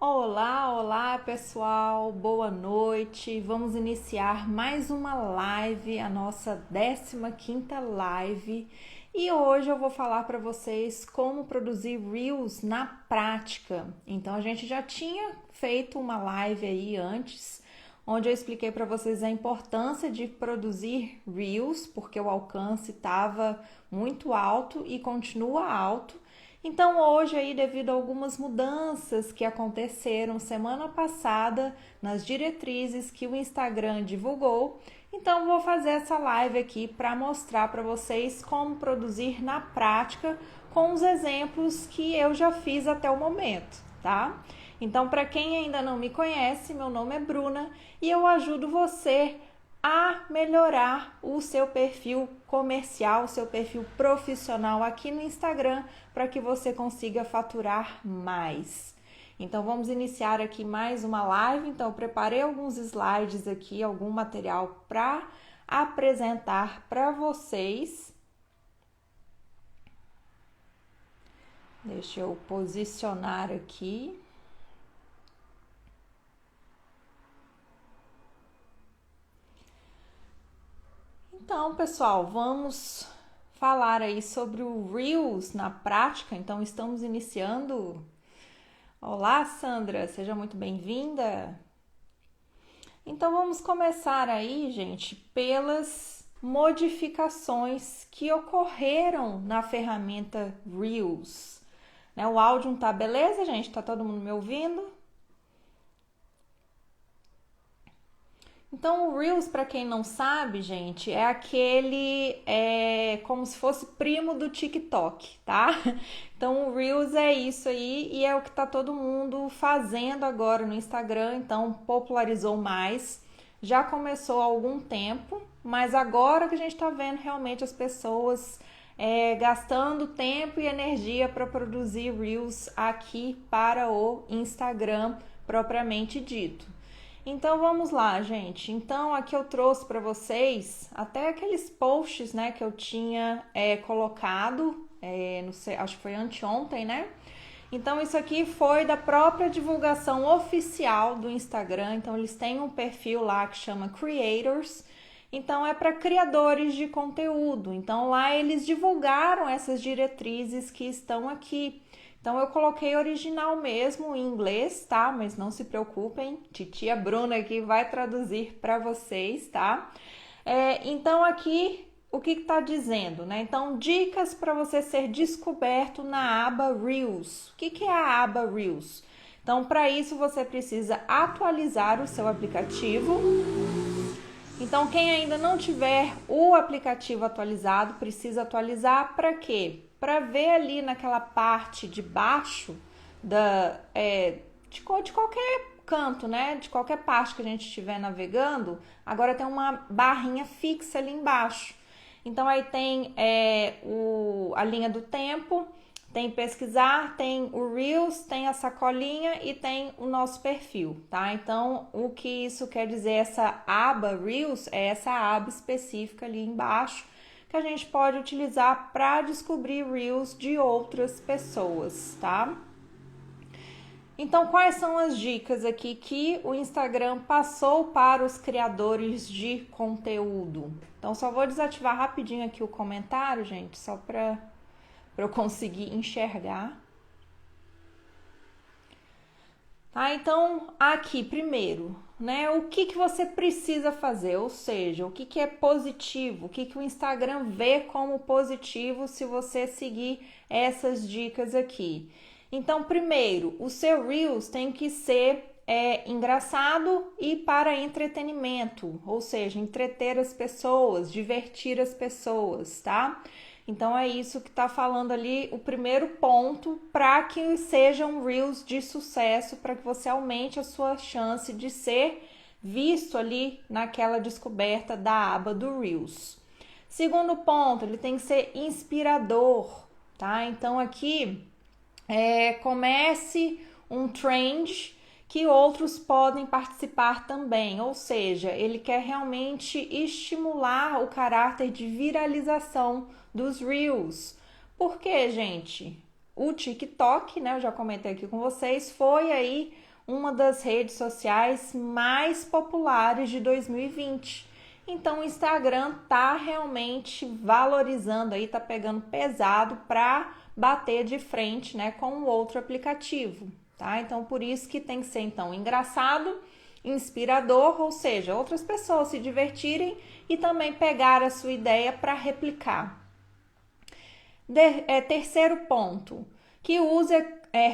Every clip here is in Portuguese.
Olá, olá pessoal, boa noite. Vamos iniciar mais uma live, a nossa 15ª live. E hoje eu vou falar para vocês como produzir Reels na prática. Então a gente já tinha feito uma live aí antes, onde eu expliquei para vocês a importância de produzir Reels, porque o alcance estava muito alto e continua alto. Então hoje aí, devido a algumas mudanças que aconteceram semana passada nas diretrizes que o Instagram divulgou, então vou fazer essa live aqui para mostrar para vocês como produzir na prática com os exemplos que eu já fiz até o momento, tá? Então, para quem ainda não me conhece, meu nome é Bruna e eu ajudo você a melhorar o seu perfil comercial, o seu perfil profissional aqui no Instagram para que você consiga faturar mais. Então vamos iniciar aqui mais uma live. Então eu preparei alguns slides aqui, algum material para apresentar para vocês. Deixa eu posicionar aqui. Então, pessoal, vamos falar aí sobre o Reels na prática. Então, estamos iniciando. Olá, Sandra, seja muito bem-vinda. Então, vamos começar aí, gente, pelas modificações que ocorreram na ferramenta Reels. O áudio não tá beleza, gente? Tá todo mundo me ouvindo? Então, o Reels, para quem não sabe, gente, é aquele, como se fosse primo do TikTok, tá? Então, o Reels é isso aí e é o que tá todo mundo fazendo agora no Instagram, então popularizou mais. Já começou há algum tempo, mas agora que a gente tá vendo realmente as pessoas gastando tempo e energia para produzir Reels aqui para o Instagram propriamente dito. Então vamos lá, gente. Então aqui eu trouxe para vocês até aqueles posts, né, que eu tinha colocado, não sei, acho que foi anteontem, né? Então isso aqui foi da própria divulgação oficial do Instagram. Então eles têm um perfil lá que chama Creators. Então é para criadores de conteúdo. Então lá eles divulgaram essas diretrizes que estão aqui. Então eu coloquei original mesmo em inglês, tá? Mas não se preocupem, titia Bruna aqui vai traduzir para vocês, tá? Então aqui o que está dizendo, né? Então dicas para você ser descoberto na aba Reels. O que é a aba Reels? Então para isso você precisa atualizar o seu aplicativo. Então quem ainda não tiver o aplicativo atualizado precisa atualizar para quê? Para ver ali naquela parte de baixo de qualquer canto, né? De qualquer parte que a gente estiver navegando, agora tem uma barrinha fixa ali embaixo. Então aí tem a linha do tempo, tem pesquisar, tem o Reels, tem a sacolinha e tem o nosso perfil, tá? Então o que isso quer dizer, essa aba Reels é essa aba específica ali embaixo que a gente pode utilizar para descobrir Reels de outras pessoas, tá? Então, quais são as dicas aqui que o Instagram passou para os criadores de conteúdo? Então, só vou desativar rapidinho aqui o comentário, gente, só para eu conseguir enxergar. Tá? Então, aqui, primeiro, né, o que você precisa fazer, ou seja, o que é positivo, o que o Instagram vê como positivo se você seguir essas dicas aqui. Então, primeiro, o seu Reels tem que ser engraçado e para entretenimento, ou seja, entreter as pessoas, divertir as pessoas, tá? Então é isso que está falando ali, o primeiro ponto para que sejam Reels de sucesso, para que você aumente a sua chance de ser visto ali naquela descoberta da aba do Reels. Segundo ponto, ele tem que ser inspirador, tá? Então aqui comece um trend que outros podem participar também, ou seja, ele quer realmente estimular o caráter de viralização dos Reels. Por quê, gente? o TikTok, né? Eu já comentei aqui com vocês, foi aí uma das redes sociais mais populares de 2020. Então o Instagram tá realmente valorizando aí, tá pegando pesado para bater de frente, né, com o outro aplicativo, tá? Então por isso que tem que ser então engraçado, inspirador, ou seja, outras pessoas se divertirem e também pegar a sua ideia para replicar. Terceiro ponto, que use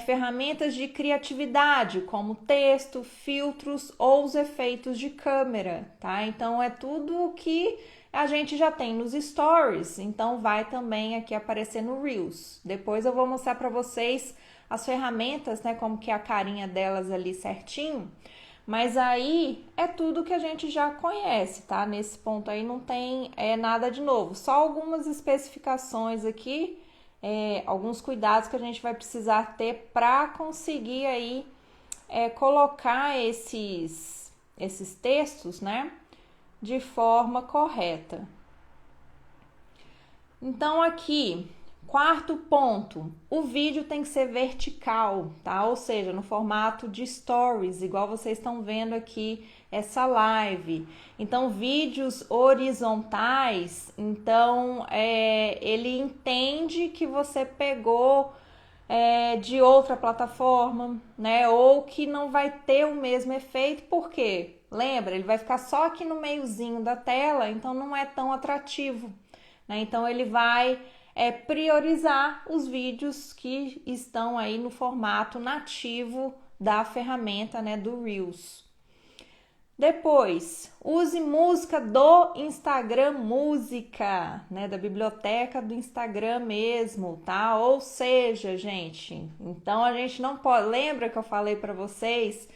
ferramentas de criatividade, como texto, filtros ou os efeitos de câmera, tá? Então é tudo que a gente já tem nos stories, então vai também aqui aparecer no Reels. Depois eu vou mostrar para vocês as ferramentas, né, como que é a carinha delas ali certinho. Mas aí é tudo que a gente já conhece, tá? Nesse ponto aí não tem nada de novo. Só algumas especificações aqui, alguns cuidados que a gente vai precisar ter para conseguir aí colocar esses textos, né, de forma correta. Então aqui, quarto ponto, o vídeo tem que ser vertical, tá? Ou seja, no formato de stories, igual vocês estão vendo aqui essa live. Então, vídeos horizontais, então ele entende que você pegou de outra plataforma, né? Ou que não vai ter o mesmo efeito, por quê? Lembra, ele vai ficar só aqui no meiozinho da tela, então não é tão atrativo, né? Então ele vai priorizar os vídeos que estão aí no formato nativo da ferramenta, né, do Reels. Depois, use música do Instagram Música, né, da biblioteca do Instagram mesmo, tá? Ou seja, gente, então a gente não pode, lembra que eu falei para vocês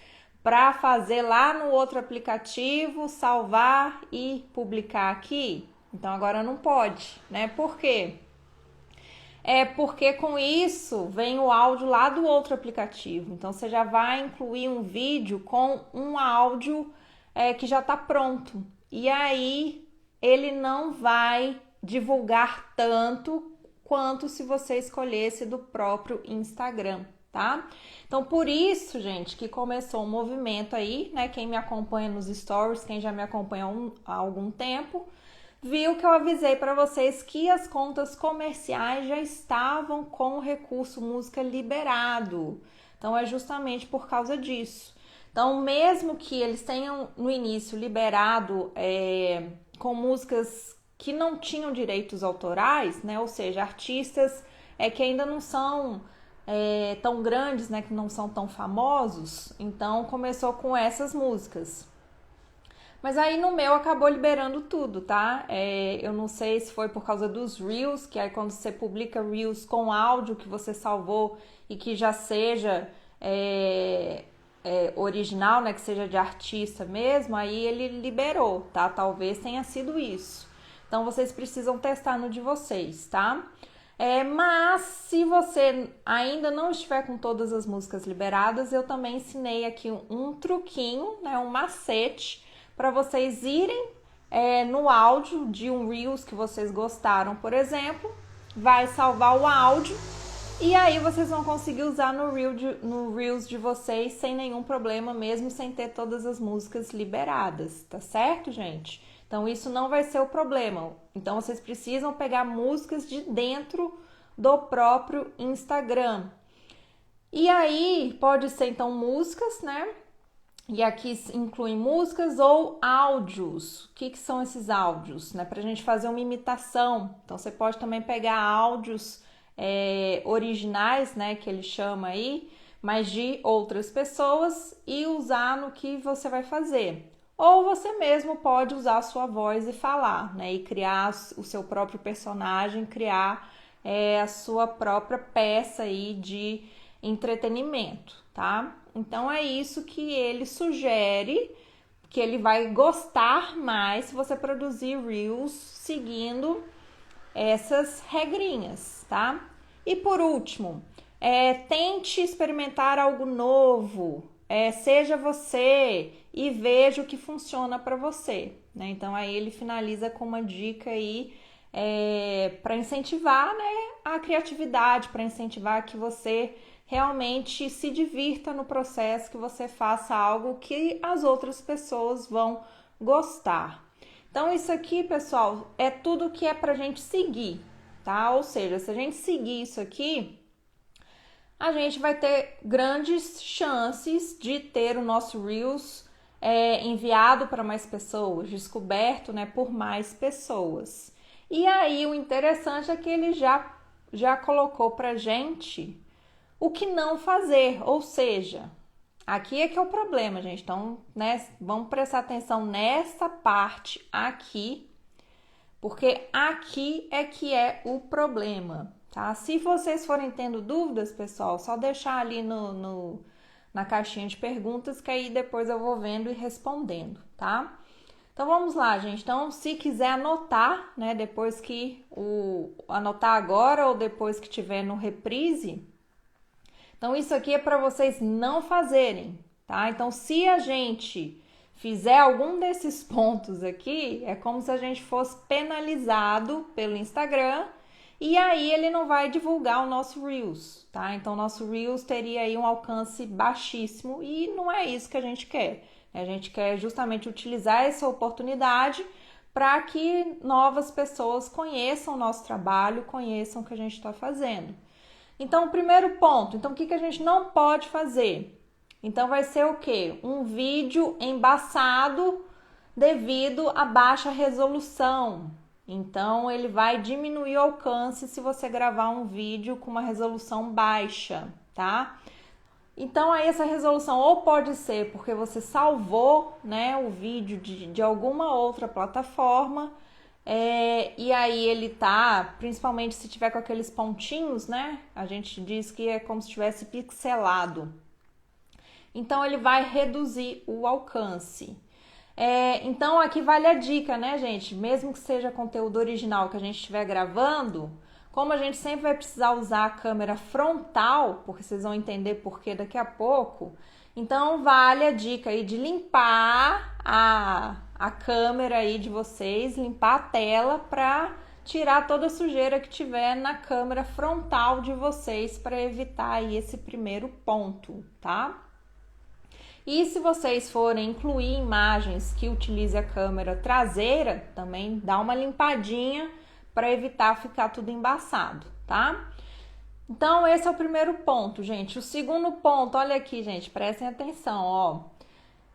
para fazer lá no outro aplicativo, salvar e publicar aqui? Então agora não pode, né? Por quê? Porque com isso vem o áudio lá do outro aplicativo. Então você já vai incluir um vídeo com um áudio que já está pronto. E aí ele não vai divulgar tanto quanto se você escolhesse do próprio Instagram, tá? Então por isso, gente, que começou um movimento aí, né? Quem me acompanha nos stories, quem já me acompanha há algum tempo, viu que eu avisei para vocês que as contas comerciais já estavam com o recurso música liberado. Então é justamente por causa disso. Então, mesmo que eles tenham no início liberado com músicas que não tinham direitos autorais, né? Ou seja, artistas que ainda não são tão grandes, né? Que não são tão famosos. Então começou com essas músicas. Mas aí no meu acabou liberando tudo, tá? Eu não sei se foi por causa dos Reels, que aí quando você publica Reels com áudio que você salvou e que já seja original, né? Que seja de artista mesmo, aí ele liberou, tá? Talvez tenha sido isso. Então vocês precisam testar no de vocês, tá? Mas se você ainda não estiver com todas as músicas liberadas, eu também ensinei aqui um truquinho, né? Um macete para vocês irem no áudio de um Reels que vocês gostaram, por exemplo, vai salvar o áudio e aí vocês vão conseguir usar no Reels de vocês sem nenhum problema, mesmo sem ter todas as músicas liberadas, tá certo, gente? Então isso não vai ser o problema. Então vocês precisam pegar músicas de dentro do próprio Instagram. E aí pode ser então músicas, né? E aqui inclui músicas ou áudios. O que são esses áudios? Né? Para a gente fazer uma imitação. Então, você pode também pegar áudios originais, né? Que ele chama aí, mas de outras pessoas e usar no que você vai fazer. Ou você mesmo pode usar a sua voz e falar, né? E criar o seu próprio personagem, criar a sua própria peça aí de entretenimento, tá? Então é isso que ele sugere, que ele vai gostar mais se você produzir Reels seguindo essas regrinhas, tá? E por último, tente experimentar algo novo, seja você e veja o que funciona para você, né? Então aí ele finaliza com uma dica aí para incentivar, né, a criatividade, para incentivar que você realmente se divirta no processo, que você faça algo que as outras pessoas vão gostar. Então isso aqui, pessoal, é tudo que é pra gente seguir, tá? Ou seja, se a gente seguir isso aqui, a gente vai ter grandes chances de ter o nosso Reels enviado para mais pessoas, descoberto, né, por mais pessoas. E aí o interessante é que ele já colocou pra gente o que não fazer, ou seja, aqui é que é o problema, gente. Então, né, vamos prestar atenção nessa parte aqui, porque aqui é que é o problema, tá? Se vocês forem tendo dúvidas, pessoal, só deixar ali na caixinha de perguntas, que aí depois eu vou vendo e respondendo, tá? Então vamos lá, gente. Então, se quiser anotar, né, depois que anotar agora ou depois que tiver no reprise. Então isso aqui é para vocês não fazerem, tá? Então se a gente fizer algum desses pontos aqui, é como se a gente fosse penalizado pelo Instagram e aí ele não vai divulgar o nosso Reels, tá? Então nosso Reels teria aí um alcance baixíssimo e não é isso que a gente quer. A gente quer justamente utilizar essa oportunidade para que novas pessoas conheçam o nosso trabalho, conheçam o que a gente está fazendo. Então, o primeiro ponto, então o que a gente não pode fazer? Então vai ser o quê? Um vídeo embaçado devido à baixa resolução. Então ele vai diminuir o alcance se você gravar um vídeo com uma resolução baixa, tá? Então aí essa resolução ou pode ser porque você salvou, né, o vídeo de alguma outra plataforma, e aí ele tá, principalmente se tiver com aqueles pontinhos, né? A gente diz que é como se tivesse pixelado. Então ele vai reduzir o alcance. Então aqui vale a dica, né, gente? Mesmo que seja conteúdo original que a gente estiver gravando, como a gente sempre vai precisar usar a câmera frontal, porque vocês vão entender por que daqui a pouco, então vale a dica aí de limpar a câmera aí de vocês, limpar a tela para tirar toda a sujeira que tiver na câmera frontal de vocês para evitar aí esse primeiro ponto, tá? E se vocês forem incluir imagens que utilize a câmera traseira, também dá uma limpadinha para evitar ficar tudo embaçado, tá? Então, esse é o primeiro ponto, gente. O segundo ponto, olha aqui, gente, prestem atenção, ó.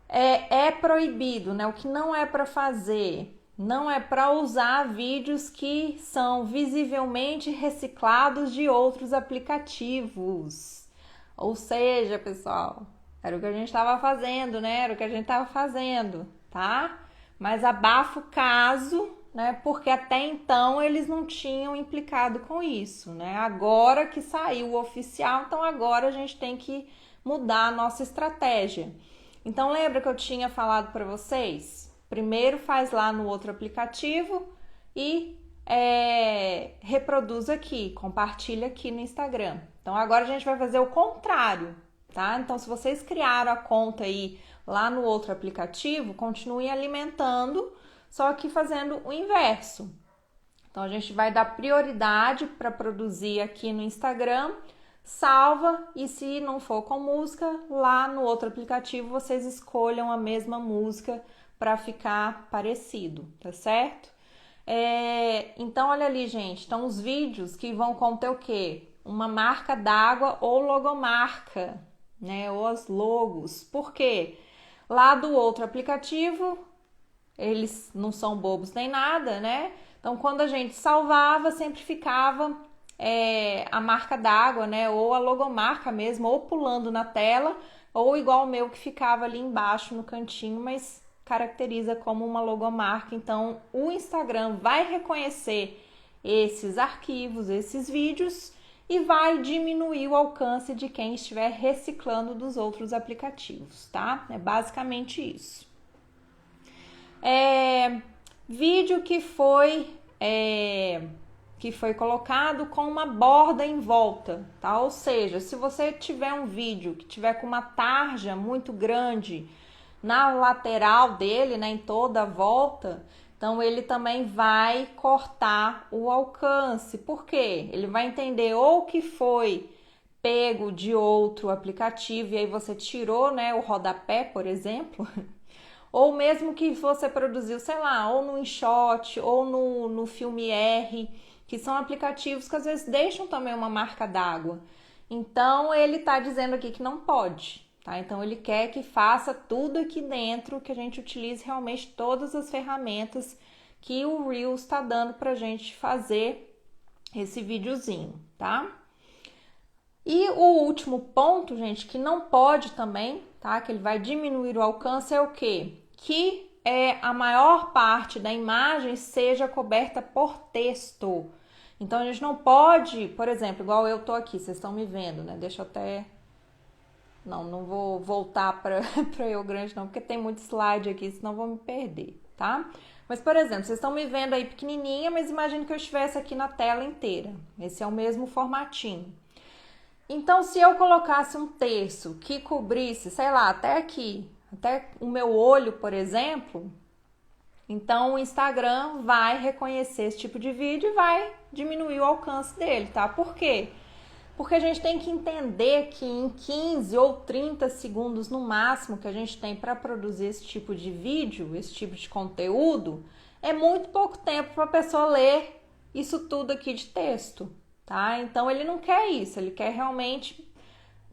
É proibido, né? O que não é para fazer, não é para usar vídeos que são visivelmente reciclados de outros aplicativos. Ou seja, pessoal, era o que a gente estava fazendo, né? Era o que a gente estava fazendo, tá? Mas abafa o caso, né? Porque até então eles não tinham implicado com isso, né? Agora que saiu o oficial, então agora a gente tem que mudar a nossa estratégia. Então lembra que eu tinha falado para vocês? Primeiro faz lá no outro aplicativo e reproduz aqui, compartilha aqui no Instagram. Então agora a gente vai fazer o contrário, tá? Então se vocês criaram a conta aí lá no outro aplicativo, continuem alimentando, só que fazendo o inverso. Então a gente vai dar prioridade para produzir aqui no Instagram, salva, e se não for com música, lá no outro aplicativo vocês escolham a mesma música para ficar parecido, tá certo? Então olha ali, gente, então os vídeos que vão conter o quê? Uma marca d'água ou logomarca, né? Ou as logos. Por quê? Lá do outro aplicativo, eles não são bobos nem nada, né? Então quando a gente salvava, sempre ficava a marca d'água, né? Ou a logomarca mesmo, ou pulando na tela, ou igual o meu que ficava ali embaixo no cantinho, mas caracteriza como uma logomarca. Então o Instagram vai reconhecer esses arquivos, esses vídeos, e vai diminuir o alcance de quem estiver reciclando dos outros aplicativos, tá? É basicamente isso. Vídeo que foi colocado com uma borda em volta, tá? Ou seja, se você tiver um vídeo que tiver com uma tarja muito grande na lateral dele, né, em toda a volta, Então ele também vai cortar o alcance. Por quê? Ele vai entender ou que foi pego de outro aplicativo e aí você tirou, né, o rodapé, por exemplo, ou mesmo que você produziu, sei lá, ou no InShot ou no Filme R, que são aplicativos que às vezes deixam também uma marca d'água. Então ele está dizendo aqui que não pode, tá? Então ele quer que faça tudo aqui dentro, que a gente utilize realmente todas as ferramentas que o Reels está dando para a gente fazer esse videozinho, tá? E o último ponto, gente, que não pode também, tá? Que ele vai diminuir o alcance é o quê? Que a maior parte da imagem seja coberta por texto. Então a gente não pode, por exemplo, igual eu tô aqui, vocês estão me vendo, né? Deixa eu até... Não vou voltar para eu grande não, porque tem muito slide aqui, senão vou me perder, tá? Mas, por exemplo, vocês estão me vendo aí pequenininha, mas imagine que eu estivesse aqui na tela inteira. Esse é o mesmo formatinho. Então, se eu colocasse um texto que cobrisse, sei lá, até aqui, até o meu olho, por exemplo, então o Instagram vai reconhecer esse tipo de vídeo e vai diminuir o alcance dele, tá? Por quê? Porque a gente tem que entender que em 15 ou 30 segundos no máximo que a gente tem para produzir esse tipo de vídeo, esse tipo de conteúdo, é muito pouco tempo para a pessoa ler isso tudo aqui de texto, tá? Então ele não quer isso, ele quer realmente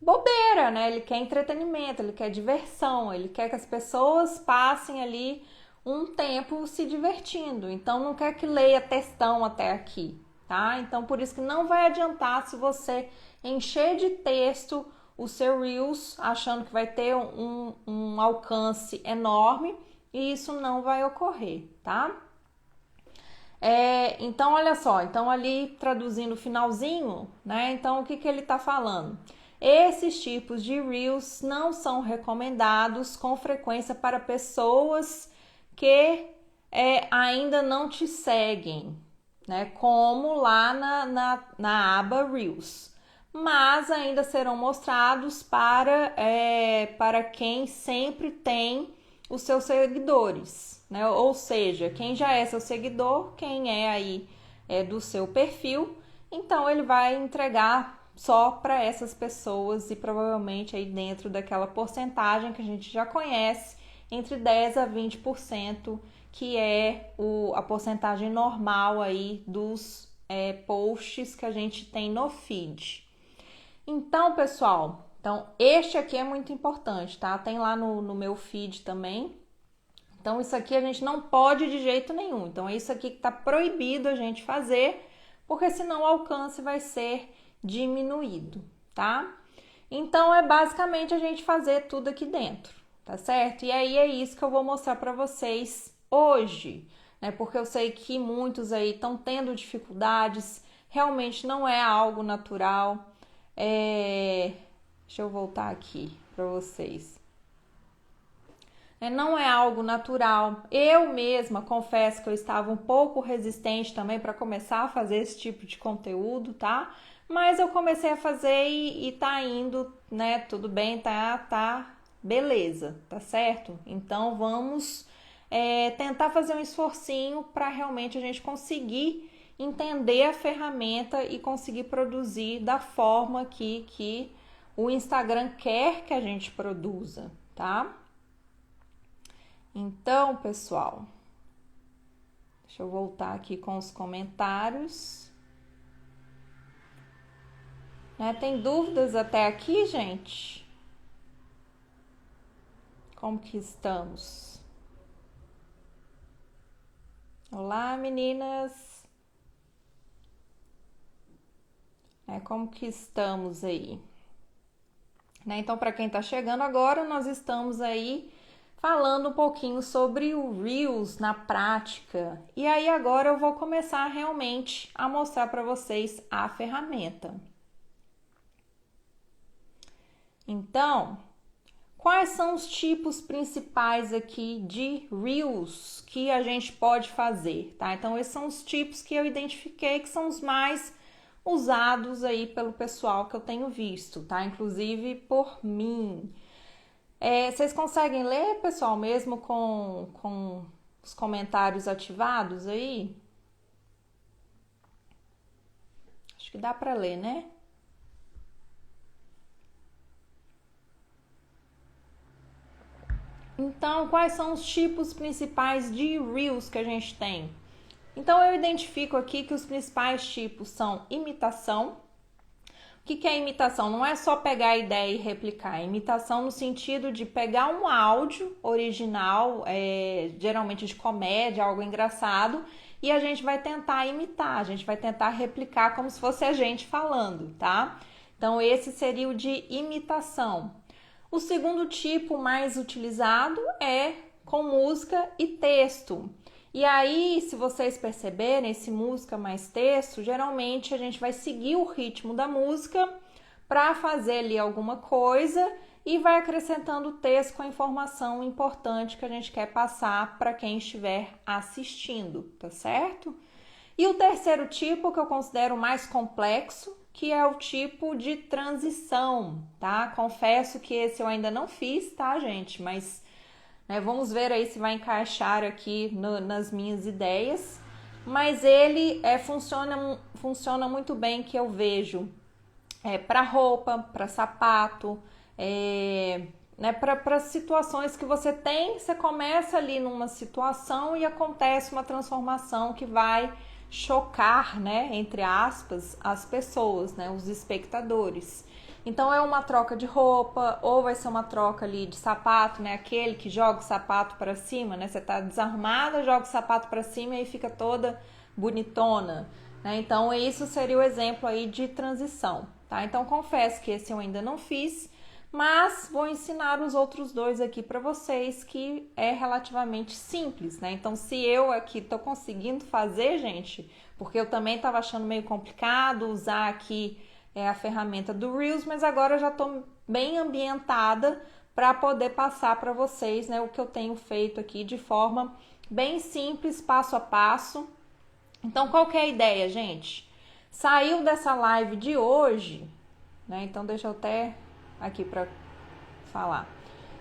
bobeira, né? Ele quer entretenimento, ele quer diversão, ele quer que as pessoas passem ali um tempo se divertindo. Então não quer que leia textão até aqui, tá? Então por isso que não vai adiantar se você encher de texto o seu Reels achando que vai ter um alcance enorme e isso não vai ocorrer, tá? Então, olha só, então ali traduzindo o finalzinho, né? Então, o que ele tá falando? Esses tipos de Reels não são recomendados com frequência para pessoas que ainda não te seguem, né? Como lá na aba Reels. Mas ainda serão mostrados para quem sempre tem os seus seguidores, né? Ou seja, quem já é seu seguidor, quem é aí do seu perfil, então ele vai entregar só para essas pessoas e provavelmente aí dentro daquela porcentagem que a gente já conhece, entre 10 a 20%, que é a porcentagem normal aí dos posts que a gente tem no feed. Então, pessoal, este aqui é muito importante, tá? Tem lá no meu feed também. Então, isso aqui a gente não pode de jeito nenhum. Então, é isso aqui que tá proibido a gente fazer, porque senão o alcance vai ser diminuído, tá? Então, é basicamente a gente fazer tudo aqui dentro, tá certo? E aí é isso que eu vou mostrar para vocês hoje, né? Porque eu sei que muitos aí estão tendo dificuldades, realmente não é algo natural. Deixa eu voltar aqui para vocês. Não é algo natural. Eu mesma confesso que eu estava um pouco resistente também para começar a fazer esse tipo de conteúdo, tá? Mas eu comecei a fazer e tá indo, né? Tudo bem, tá beleza, tá certo? Então vamos tentar fazer um esforcinho para realmente a gente conseguir entender a ferramenta e conseguir produzir da forma que o Instagram quer que a gente produza, tá? Então, pessoal, deixa eu voltar aqui com os comentários. Tem dúvidas até aqui, gente? Como que estamos? Olá, meninas! Como que estamos aí? Então, para quem está chegando agora, nós estamos aí falando um pouquinho sobre o Reels na prática. E aí agora eu vou começar realmente a mostrar para vocês a ferramenta. Então, quais são os tipos principais aqui de Reels que a gente pode fazer, tá? Então, esses são os tipos que eu identifiquei que são os mais usados aí pelo pessoal que eu tenho visto, tá? Inclusive por mim. Vocês conseguem ler, pessoal, mesmo com os comentários ativados aí? Acho que dá para ler, né? Então, quais são os tipos principais de Reels que a gente tem? Então, eu identifico aqui que os principais tipos são imitação. O que é imitação? Não é só pegar a ideia e replicar. É imitação no sentido de pegar um áudio original, geralmente de comédia, algo engraçado, e a gente vai tentar imitar, a gente vai tentar replicar como se fosse a gente falando, tá? Então, esse seria o de imitação. O segundo tipo mais utilizado é com música e texto. E aí, se vocês perceberem, esse música mais texto, geralmente a gente vai seguir o ritmo da música para fazer ali alguma coisa e vai acrescentando o texto com a informação importante que a gente quer passar para quem estiver assistindo, tá certo? E o terceiro tipo, que eu considero mais complexo, que é o tipo de transição, tá? Confesso que esse eu ainda não fiz, tá, gente? Mas vamos ver aí se vai encaixar aqui nas minhas ideias. Mas ele funciona muito bem, que eu vejo para roupa, para sapato, para situações que você começa ali numa situação e acontece uma transformação que vai chocar, né, entre aspas, as pessoas, né, os espectadores. Então é uma troca de roupa, ou vai ser uma troca ali de sapato, né? Aquele que joga o sapato para cima, né? Você tá desarrumada, joga o sapato para cima e fica toda bonitona, né? Então isso seria o exemplo aí de transição, tá? Então confesso que esse eu ainda não fiz, mas vou ensinar os outros dois aqui para vocês, que é relativamente simples, né? Então se eu aqui tô conseguindo fazer, gente, porque eu também tava achando meio complicado usar aqui a ferramenta do Reels, mas agora eu já estou bem ambientada para poder passar para vocês, né, o que eu tenho feito aqui de forma bem simples, passo a passo. Então, qual que é a ideia, gente? Saiu dessa live de hoje, né? Então, deixa eu até aqui para falar.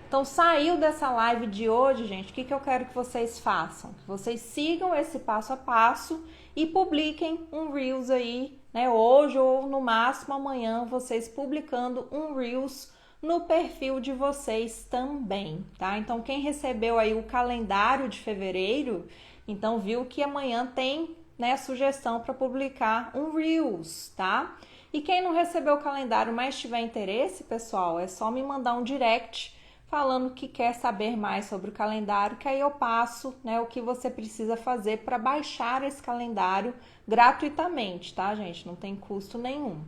Então, saiu dessa live de hoje, gente, o que eu quero que vocês façam? Que vocês sigam esse passo a passo e publiquem um Reels aí, né? Hoje ou no máximo amanhã, vocês publicando um Reels no perfil de vocês também, tá? Então, quem recebeu aí o calendário de fevereiro, então viu que amanhã tem, né, sugestão para publicar um Reels, tá? E quem não recebeu o calendário, mas tiver interesse, pessoal, é só me mandar um direct falando que quer saber mais sobre o calendário, que aí eu passo, né, o que você precisa fazer para baixar esse calendário gratuitamente, tá, gente? Não tem custo nenhum.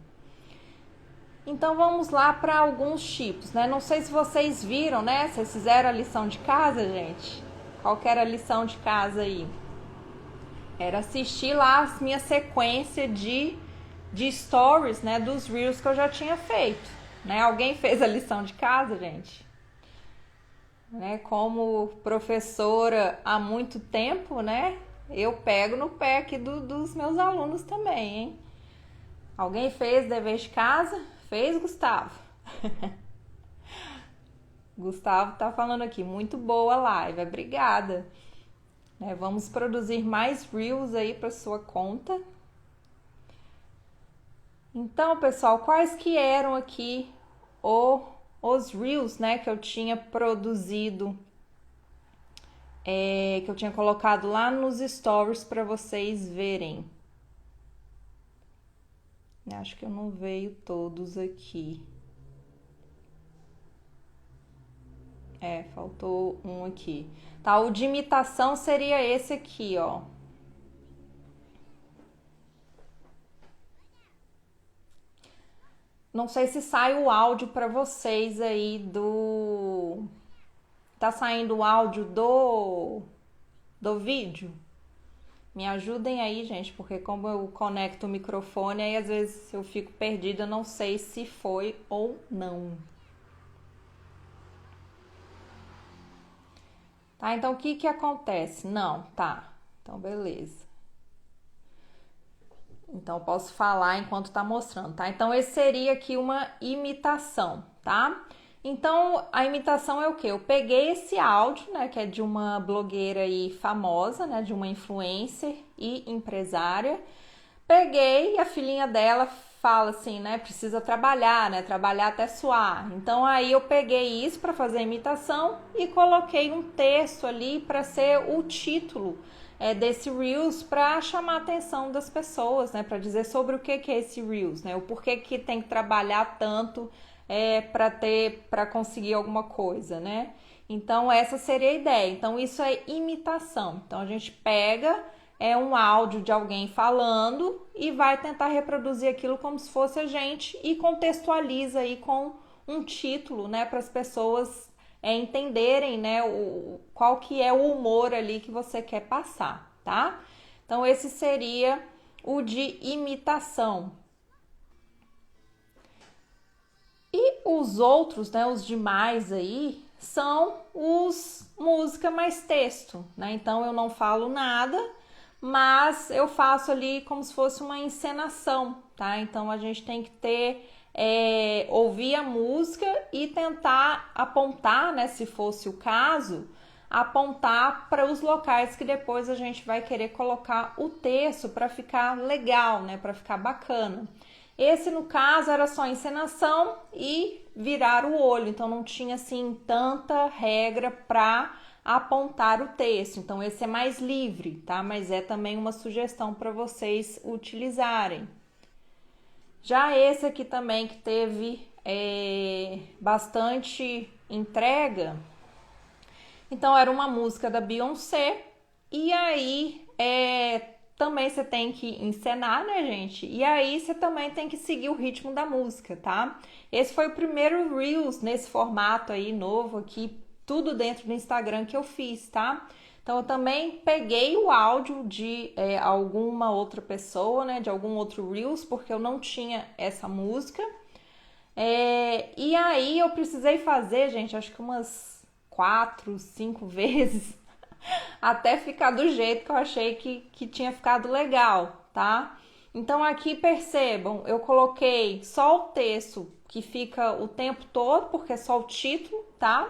Então vamos lá para alguns tipos, né? Não sei se vocês viram, né? Vocês fizeram a lição de casa, gente? Qual que era a lição de casa aí? Era assistir lá a minha sequência de stories, né, dos Reels que eu já tinha feito, né? Alguém fez a lição de casa, gente? Né, como professora há muito tempo, né, eu pego no pé aqui dos meus alunos também, hein? Alguém fez dever de casa? Fez, Gustavo? Gustavo tá falando aqui, muito boa a live, obrigada. Né, vamos produzir mais Reels aí para sua conta. Então, pessoal, quais que eram aqui os Reels, né, que eu tinha produzido, que eu tinha colocado lá nos stories para vocês verem. Acho que eu não veio todos aqui. Faltou um aqui. Tá, o de imitação seria esse aqui, ó. Não sei se sai o áudio para vocês aí do... Tá saindo o áudio do vídeo? Me ajudem aí, gente, porque como eu conecto o microfone, aí às vezes eu fico perdida, eu não sei se foi ou não. Tá, então o que acontece? Não, tá. Então, beleza. Então, eu posso falar enquanto tá mostrando, tá? Então, esse seria aqui uma imitação, tá? Então, a imitação é o quê? Eu peguei esse áudio, né, que é de uma blogueira aí famosa, né, de uma influencer e empresária. Peguei e a filhinha dela fala assim, né, precisa trabalhar, né, trabalhar até suar. Então, aí eu peguei isso para fazer a imitação e coloquei um texto ali para ser o título desse Reels para chamar a atenção das pessoas, né, para dizer sobre o que é esse Reels, né, o porquê que tem que trabalhar tanto para conseguir alguma coisa, né? Então essa seria a ideia. Então isso é imitação. Então a gente pega um áudio de alguém falando e vai tentar reproduzir aquilo como se fosse a gente e contextualiza aí com um título, né, para as pessoas entenderem, né, qual que é o humor ali que você quer passar, tá? Então esse seria o de imitação. E os outros, né, os demais aí, são os música mais texto, né? Então eu não falo nada, mas eu faço ali como se fosse uma encenação, tá? Então a gente tem que ouvir a música e tentar apontar, né, se fosse o caso, apontar para os locais que depois a gente vai querer colocar o texto para ficar legal, né, para ficar bacana. Esse, no caso, era só encenação e virar o olho, então não tinha assim tanta regra para apontar o texto. Então esse é mais livre, tá? Mas é também uma sugestão para vocês utilizarem. Já esse aqui também que teve bastante entrega, então era uma música da Beyoncé e aí também você tem que encenar, né, gente? E aí você também tem que seguir o ritmo da música, tá? Esse foi o primeiro Reels nesse formato aí novo aqui, tudo dentro do Instagram que eu fiz, tá? Então eu também peguei o áudio de alguma outra pessoa, né, de algum outro Reels, porque eu não tinha essa música. E aí eu precisei fazer, gente, acho que umas 4, 5 vezes até ficar do jeito que eu achei que tinha ficado legal, tá? Então aqui percebam, eu coloquei só o texto que fica o tempo todo, porque é só o título, tá?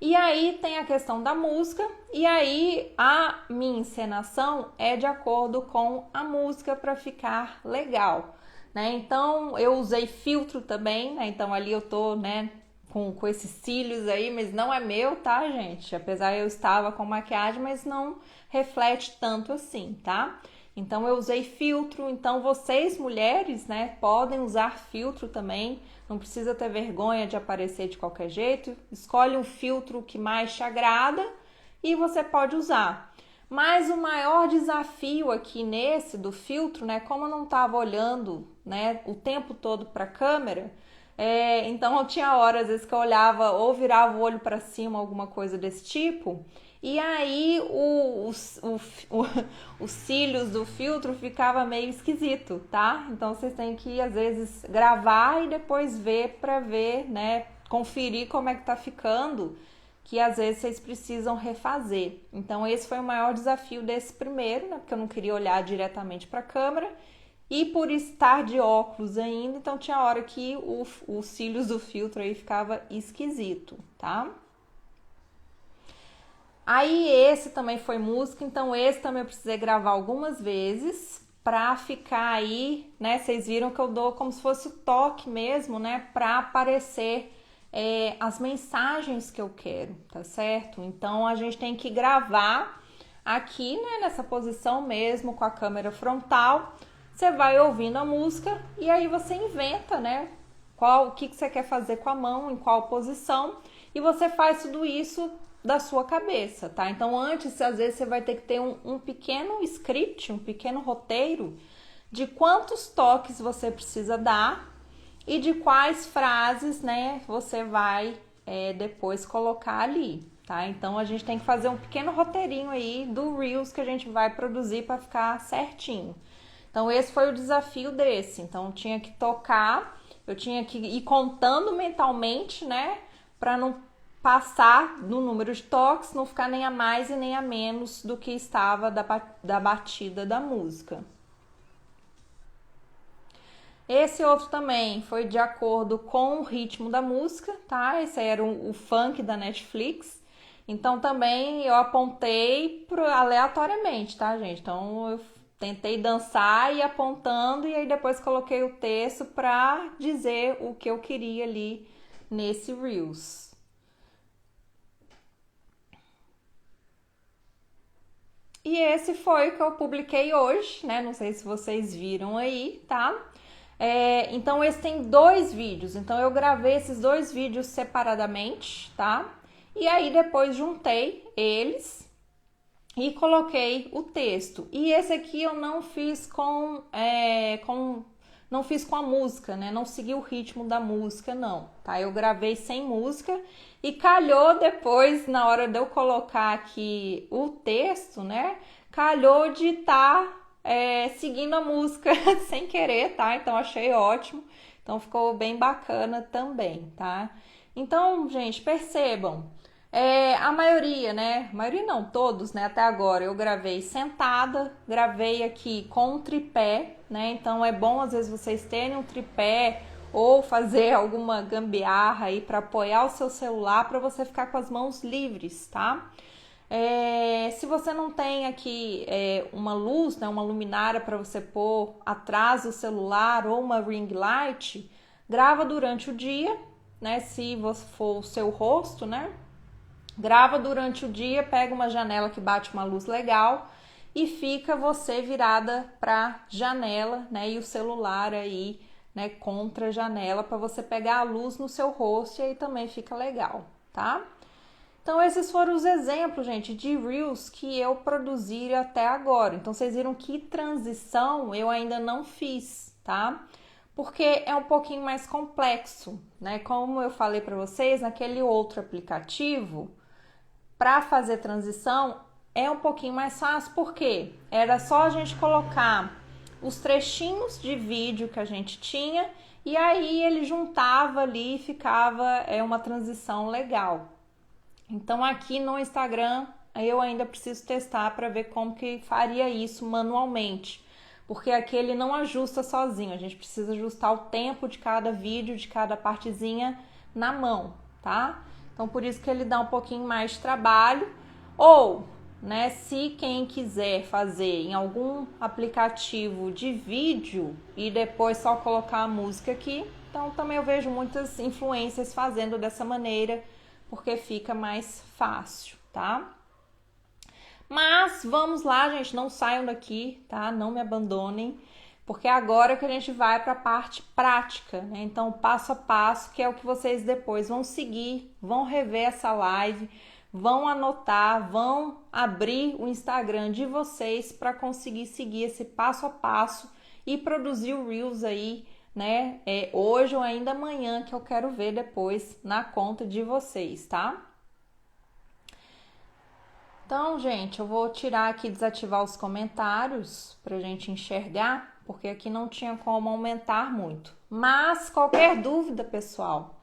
E aí tem a questão da música, e aí a minha encenação é de acordo com a música para ficar legal, né? Então eu usei filtro também, né? Então ali eu tô, né, com esses cílios aí, mas não é meu, tá, gente? Apesar eu estava com maquiagem, mas não reflete tanto assim, tá? Então eu usei filtro, então vocês mulheres, né, podem usar filtro também, não precisa ter vergonha de aparecer de qualquer jeito, escolhe um filtro que mais te agrada e você pode usar. Mas o maior desafio aqui nesse do filtro, né, como eu não estava olhando, né, o tempo todo para a câmera, então eu tinha horas às vezes que eu olhava ou virava o olho para cima, alguma coisa desse tipo, e aí os cílios do filtro ficava meio esquisito, tá? Então vocês têm que às vezes gravar e depois ver para ver, né, conferir como é que tá ficando, que às vezes vocês precisam refazer. Então esse foi o maior desafio desse primeiro, né, porque eu não queria olhar diretamente para a câmera. E por estar de óculos ainda, então tinha hora que os cílios do filtro aí ficava esquisito, tá? Aí esse também foi música, então esse também eu precisei gravar algumas vezes pra ficar aí, né? Vocês viram que eu dou como se fosse o toque mesmo, né? Pra aparecer as mensagens que eu quero, tá certo? Então a gente tem que gravar aqui, né? Nessa posição mesmo, com a câmera frontal. Você vai ouvindo a música e aí você inventa, né? O que você quer fazer com a mão, em qual posição, e você faz tudo isso da sua cabeça, tá? Então antes, às vezes, você vai ter que ter um pequeno script, um pequeno roteiro de quantos toques você precisa dar e de quais frases, né, você vai depois colocar ali, tá? Então a gente tem que fazer um pequeno roteirinho aí do Reels que a gente vai produzir para ficar certinho. Então esse foi o desafio desse. Então eu tinha que tocar, eu tinha que ir contando mentalmente, né, para não passar no número de toques, não ficar nem a mais e nem a menos do que estava da batida da música. Esse outro também foi de acordo com o ritmo da música, tá? Esse aí era o funk da Netflix. Então também eu apontei aleatoriamente, tá, gente? Então eu tentei dançar e apontando e aí depois coloquei o texto pra dizer o que eu queria ali nesse Reels. E esse foi o que eu publiquei hoje, né? Não sei se vocês viram aí, tá? Então esse tem 2 vídeos. Então eu gravei esses 2 vídeos separadamente, tá? E aí depois juntei eles e coloquei o texto. E esse aqui eu não fiz não fiz com a música, né? Não segui o ritmo da música, não, tá? Eu gravei sem música e calhou depois, na hora de eu colocar aqui o texto, né? Calhou de estar seguindo a música sem querer, tá? Então achei ótimo. Então ficou bem bacana também, tá? Então, gente, percebam. A maioria, né? A maioria não, todos, né? Até agora eu gravei sentada, gravei aqui com um tripé, né? Então é bom às vezes vocês terem um tripé ou fazer alguma gambiarra aí para apoiar o seu celular para você ficar com as mãos livres, tá? Se você não tem aqui uma luz, né, uma luminária para você pôr atrás do celular ou uma ring light, grava durante o dia, né? Se você for o seu rosto, né? Grava durante o dia, pega uma janela que bate uma luz legal e fica você virada para janela, né? E o celular aí, né, contra a janela para você pegar a luz no seu rosto e aí também fica legal, tá? Então esses foram os exemplos, gente, de Reels que eu produzi até agora. Então vocês viram que transição eu ainda não fiz, tá? Porque é um pouquinho mais complexo, né? Como eu falei para vocês, naquele outro aplicativo, para fazer transição é um pouquinho mais fácil, porque era só a gente colocar os trechinhos de vídeo que a gente tinha e aí ele juntava ali e ficava uma transição legal. Então aqui no Instagram eu ainda preciso testar para ver como que faria isso manualmente, porque aqui ele não ajusta sozinho, a gente precisa ajustar o tempo de cada vídeo, de cada partezinha na mão, tá? Então por isso que ele dá um pouquinho mais de trabalho, ou, né, se quem quiser fazer em algum aplicativo de vídeo e depois só colocar a música aqui, então também eu vejo muitas influências fazendo dessa maneira, porque fica mais fácil, tá? Mas vamos lá, gente, não saiam daqui, tá? Não me abandonem, porque é agora que a gente vai para a parte prática, né? Então, passo a passo, que é o que vocês depois vão seguir, vão rever essa live, vão anotar, vão abrir o Instagram de vocês para conseguir seguir esse passo a passo e produzir o Reels aí, né? Hoje ou ainda amanhã, que eu quero ver depois na conta de vocês, tá? Então, gente, eu vou tirar aqui, desativar os comentários pra gente enxergar, porque aqui não tinha como aumentar muito. Mas qualquer dúvida, pessoal,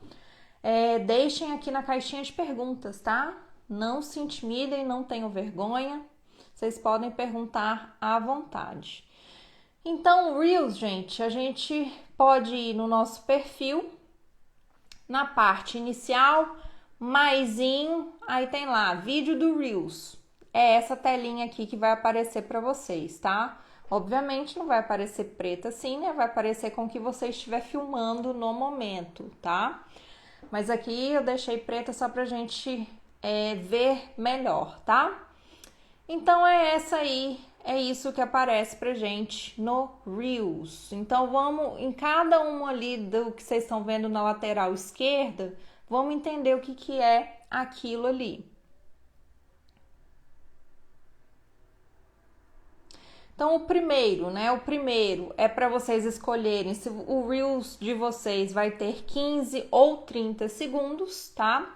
deixem aqui na caixinha de perguntas, tá? Não se intimidem, não tenham vergonha. Vocês podem perguntar à vontade. Então, Reels, gente, a gente pode ir no nosso perfil, na parte inicial, maisinho, aí tem lá, vídeo do Reels. É essa telinha aqui que vai aparecer para vocês, tá? Obviamente não vai aparecer preta assim, né? Vai aparecer com o que você estiver filmando no momento, tá? Mas aqui eu deixei preta só pra gente ver melhor, tá? Então é essa aí, é isso que aparece pra gente no Reels. Então vamos, em cada um ali do que vocês estão vendo na lateral esquerda, vamos entender o que é aquilo ali. Então o primeiro, né? O primeiro é para vocês escolherem se o Reels de vocês vai ter 15 ou 30 segundos, tá?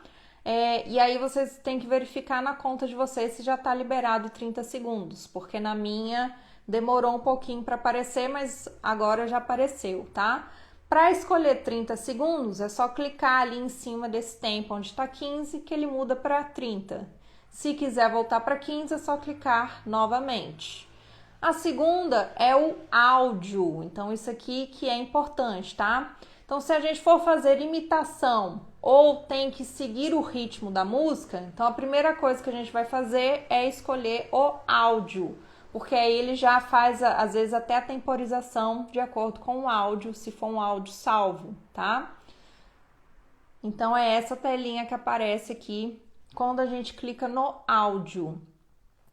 E aí vocês têm que verificar na conta de vocês se já está liberado 30 segundos, porque na minha demorou um pouquinho para aparecer, mas agora já apareceu, tá? Para escolher 30 segundos, é só clicar ali em cima desse tempo onde está 15, que ele muda para 30. Se quiser voltar para 15, é só clicar novamente. A segunda é o áudio. Então, isso aqui que é importante, tá? Então, se a gente for fazer imitação ou tem que seguir o ritmo da música, então a primeira coisa que a gente vai fazer é escolher o áudio, porque aí ele já faz, às vezes, até a temporização de acordo com o áudio, se for um áudio salvo, tá? Então, é essa telinha que aparece aqui quando a gente clica no áudio.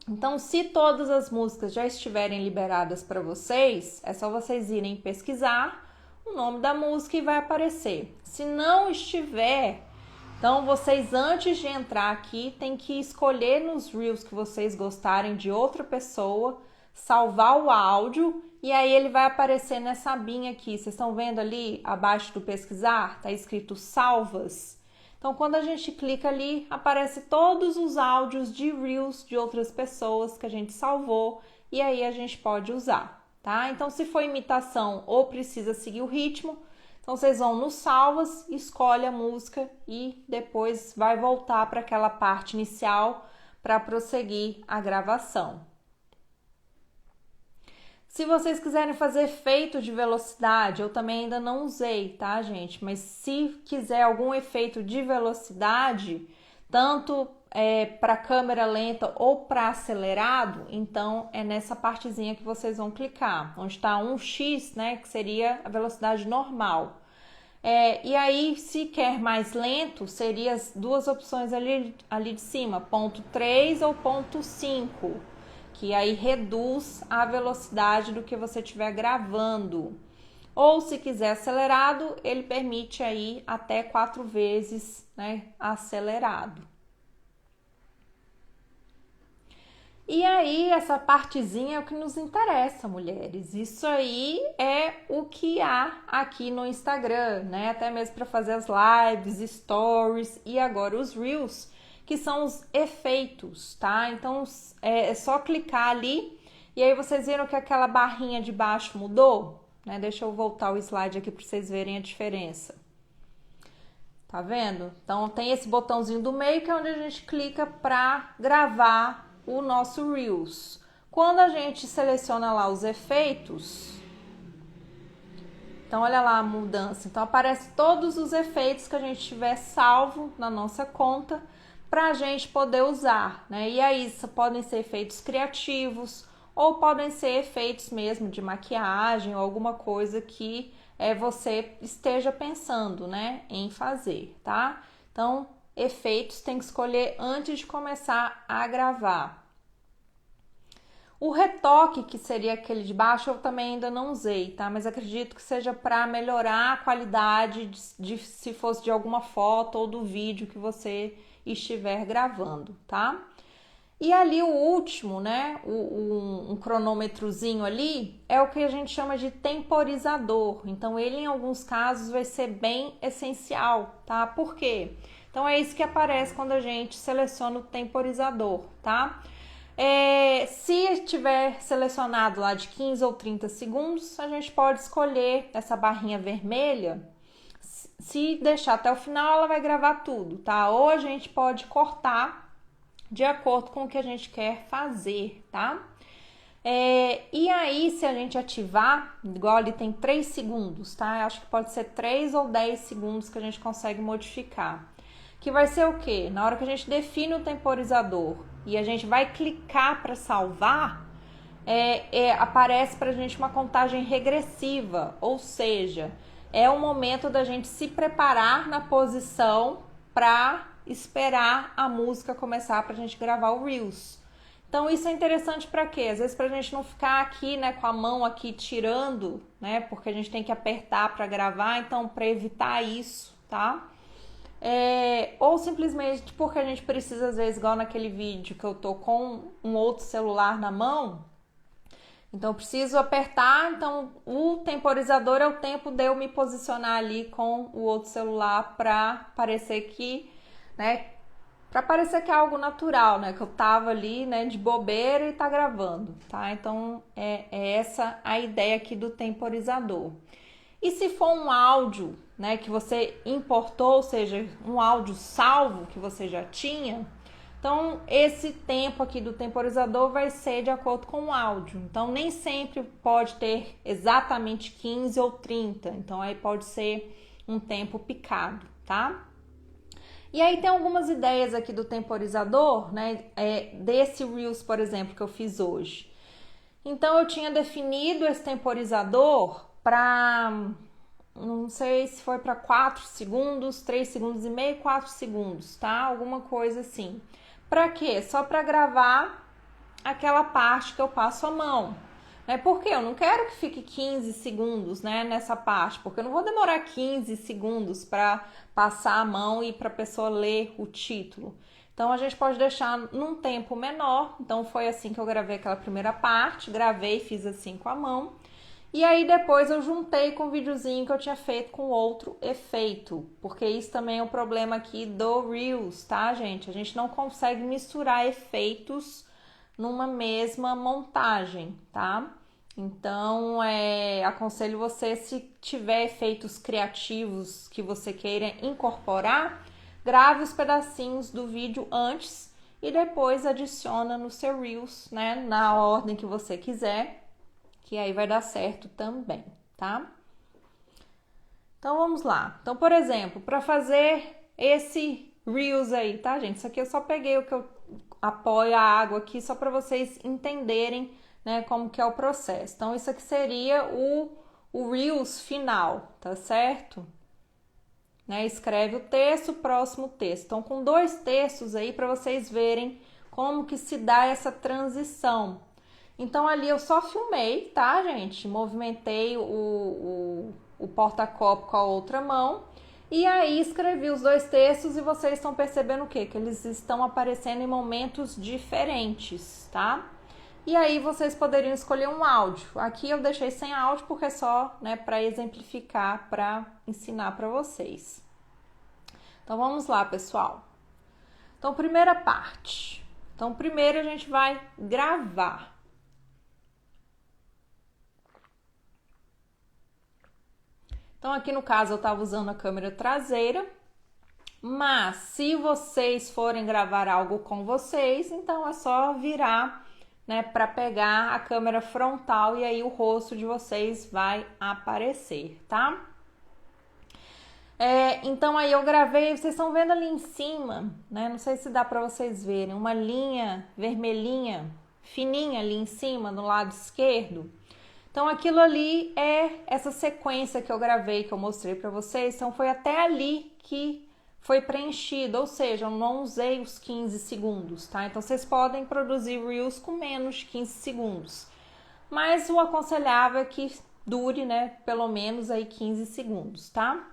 Então, se todas as músicas já estiverem liberadas para vocês, é só vocês irem pesquisar o nome da música e vai aparecer. Se não estiver, então vocês antes de entrar aqui tem que escolher nos Reels que vocês gostarem de outra pessoa, salvar o áudio e aí ele vai aparecer nessa abinha aqui. Vocês estão vendo ali abaixo do pesquisar? Tá escrito salvas. Então, quando a gente clica ali, aparece todos os áudios de Reels de outras pessoas que a gente salvou e aí a gente pode usar, tá? Então, se for imitação ou precisa seguir o ritmo, então vocês vão no salvas, escolhe a música e depois vai voltar para aquela parte inicial para prosseguir a gravação. Se vocês quiserem fazer efeito de velocidade, eu também ainda não usei, tá, gente? Mas se quiser algum efeito de velocidade, tanto para câmera lenta ou para acelerado, então é nessa partezinha que vocês vão clicar, onde está 1x, né, que seria a velocidade normal. E aí, se quer mais lento, seria as duas opções ali de cima, ponto 3 ou ponto 5. Que aí reduz a velocidade do que você estiver gravando. Ou se quiser acelerado, ele permite aí até 4 vezes, né, acelerado. E aí, essa partezinha é o que nos interessa, mulheres. Isso aí é o que há aqui no Instagram, né? Até mesmo para fazer as lives, stories e agora os Reels, que são os efeitos, tá? Então, é só clicar ali e aí vocês viram que aquela barrinha de baixo mudou, né? Deixa eu voltar o slide aqui para vocês verem a diferença. Tá vendo? Então, tem esse botãozinho do meio que é onde a gente clica para gravar o nosso Reels. Quando a gente seleciona lá os efeitos, então olha lá a mudança. Então, aparece todos os efeitos que a gente tiver salvo na nossa conta para a gente poder usar, né? E aí podem ser efeitos criativos ou podem ser efeitos mesmo de maquiagem ou alguma coisa que você esteja pensando, né, em fazer, tá? Então, efeitos tem que escolher antes de começar a gravar. O retoque, que seria aquele de baixo, eu também ainda não usei, tá? Mas acredito que seja para melhorar a qualidade se fosse de alguma foto ou do vídeo que você estiver gravando, tá? E ali o último, né, um cronômetrozinho ali, é o que a gente chama de temporizador. Então, ele em alguns casos vai ser bem essencial, tá? Por quê? Então, é isso que aparece quando a gente seleciona o temporizador, tá? Se tiver selecionado lá de 15 ou 30 segundos, a gente pode escolher essa barrinha vermelha. Se deixar até o final, ela vai gravar tudo, tá? Ou a gente pode cortar de acordo com o que a gente quer fazer, tá? E aí, se a gente ativar, igual ali tem 3 segundos, tá? Eu acho que pode ser 3 ou 10 segundos que a gente consegue modificar. Que vai ser o quê? Na hora que a gente define o temporizador e a gente vai clicar para salvar, aparece pra gente uma contagem regressiva, ou seja, é o momento da gente se preparar na posição para esperar a música começar pra gente gravar o Reels. Então isso é interessante para quê? Às vezes pra gente não ficar aqui, né, com a mão aqui tirando, né, porque a gente tem que apertar para gravar, então para evitar isso, tá? Ou simplesmente porque a gente precisa, às vezes, igual naquele vídeo que eu tô com um outro celular na mão, então eu preciso apertar, então o temporizador é o tempo de eu me posicionar ali com o outro celular para parecer que, né, para parecer que é algo natural, né, que eu tava ali, né, de bobeira e tá gravando, tá? Então é essa a ideia aqui do temporizador. E se for um áudio, né, que você importou, ou seja, um áudio salvo que você já tinha, Então, esse tempo aqui do temporizador vai ser de acordo com o áudio. Então, nem sempre pode ter exatamente 15 ou 30. Então, aí pode ser um tempo picado, tá? E aí tem algumas ideias aqui do temporizador, né? Desse Reels, por exemplo, que eu fiz hoje. Então, eu tinha definido esse temporizador para, não sei se foi para 4 segundos, 3 segundos e meio, 4 segundos, tá? Alguma coisa assim. Para quê? Só para gravar aquela parte que eu passo a mão. Porque eu não quero que fique 15 segundos, né, nessa parte, porque eu não vou demorar 15 segundos para passar a mão e para a pessoa ler o título. Então a gente pode deixar num tempo menor. Então foi assim que eu gravei aquela primeira parte, gravei, fiz assim com a mão. E aí depois eu juntei com o videozinho que eu tinha feito com outro efeito, porque isso também é um problema aqui do Reels, tá, gente? A gente não consegue misturar efeitos numa mesma montagem, tá? Então, aconselho você, se tiver efeitos criativos que você queira incorporar, grave os pedacinhos do vídeo antes e depois adiciona no seu Reels, né? Na ordem que você quiser, que aí vai dar certo também, tá? Então, vamos lá. Então, por exemplo, para fazer esse Reels aí, tá, gente? Isso aqui eu só peguei o que eu apoio a água aqui só para vocês entenderem, né, como que é o processo. Então, isso aqui seria o Reels final, tá certo? Né, escreve o texto, próximo texto. Então, com 2 textos aí para vocês verem como que se dá essa transição. Então, ali eu só filmei, tá, gente? Movimentei o porta-copo com a outra mão. E aí escrevi os 2 textos e vocês estão percebendo o quê? Que eles estão aparecendo em momentos diferentes, tá? E aí vocês poderiam escolher um áudio. Aqui eu deixei sem áudio porque é só, né, para exemplificar, para ensinar para vocês. Então vamos lá, pessoal. Então, primeira parte. Então, primeiro a gente vai gravar. Então, aqui no caso eu estava usando a câmera traseira, mas se vocês forem gravar algo com vocês, então é só virar, né, para pegar a câmera frontal e aí o rosto de vocês vai aparecer, tá? Então aí eu gravei, vocês estão vendo ali em cima, né? Não sei se dá para vocês verem, uma linha vermelhinha, fininha ali em cima, no lado esquerdo. Então aquilo ali é essa sequência que eu gravei, que eu mostrei para vocês. Então foi até ali que foi preenchido, ou seja, eu não usei os 15 segundos, tá? Então vocês podem produzir Reels com menos de 15 segundos. Mas o aconselhável é que dure, né, pelo menos aí 15 segundos, tá?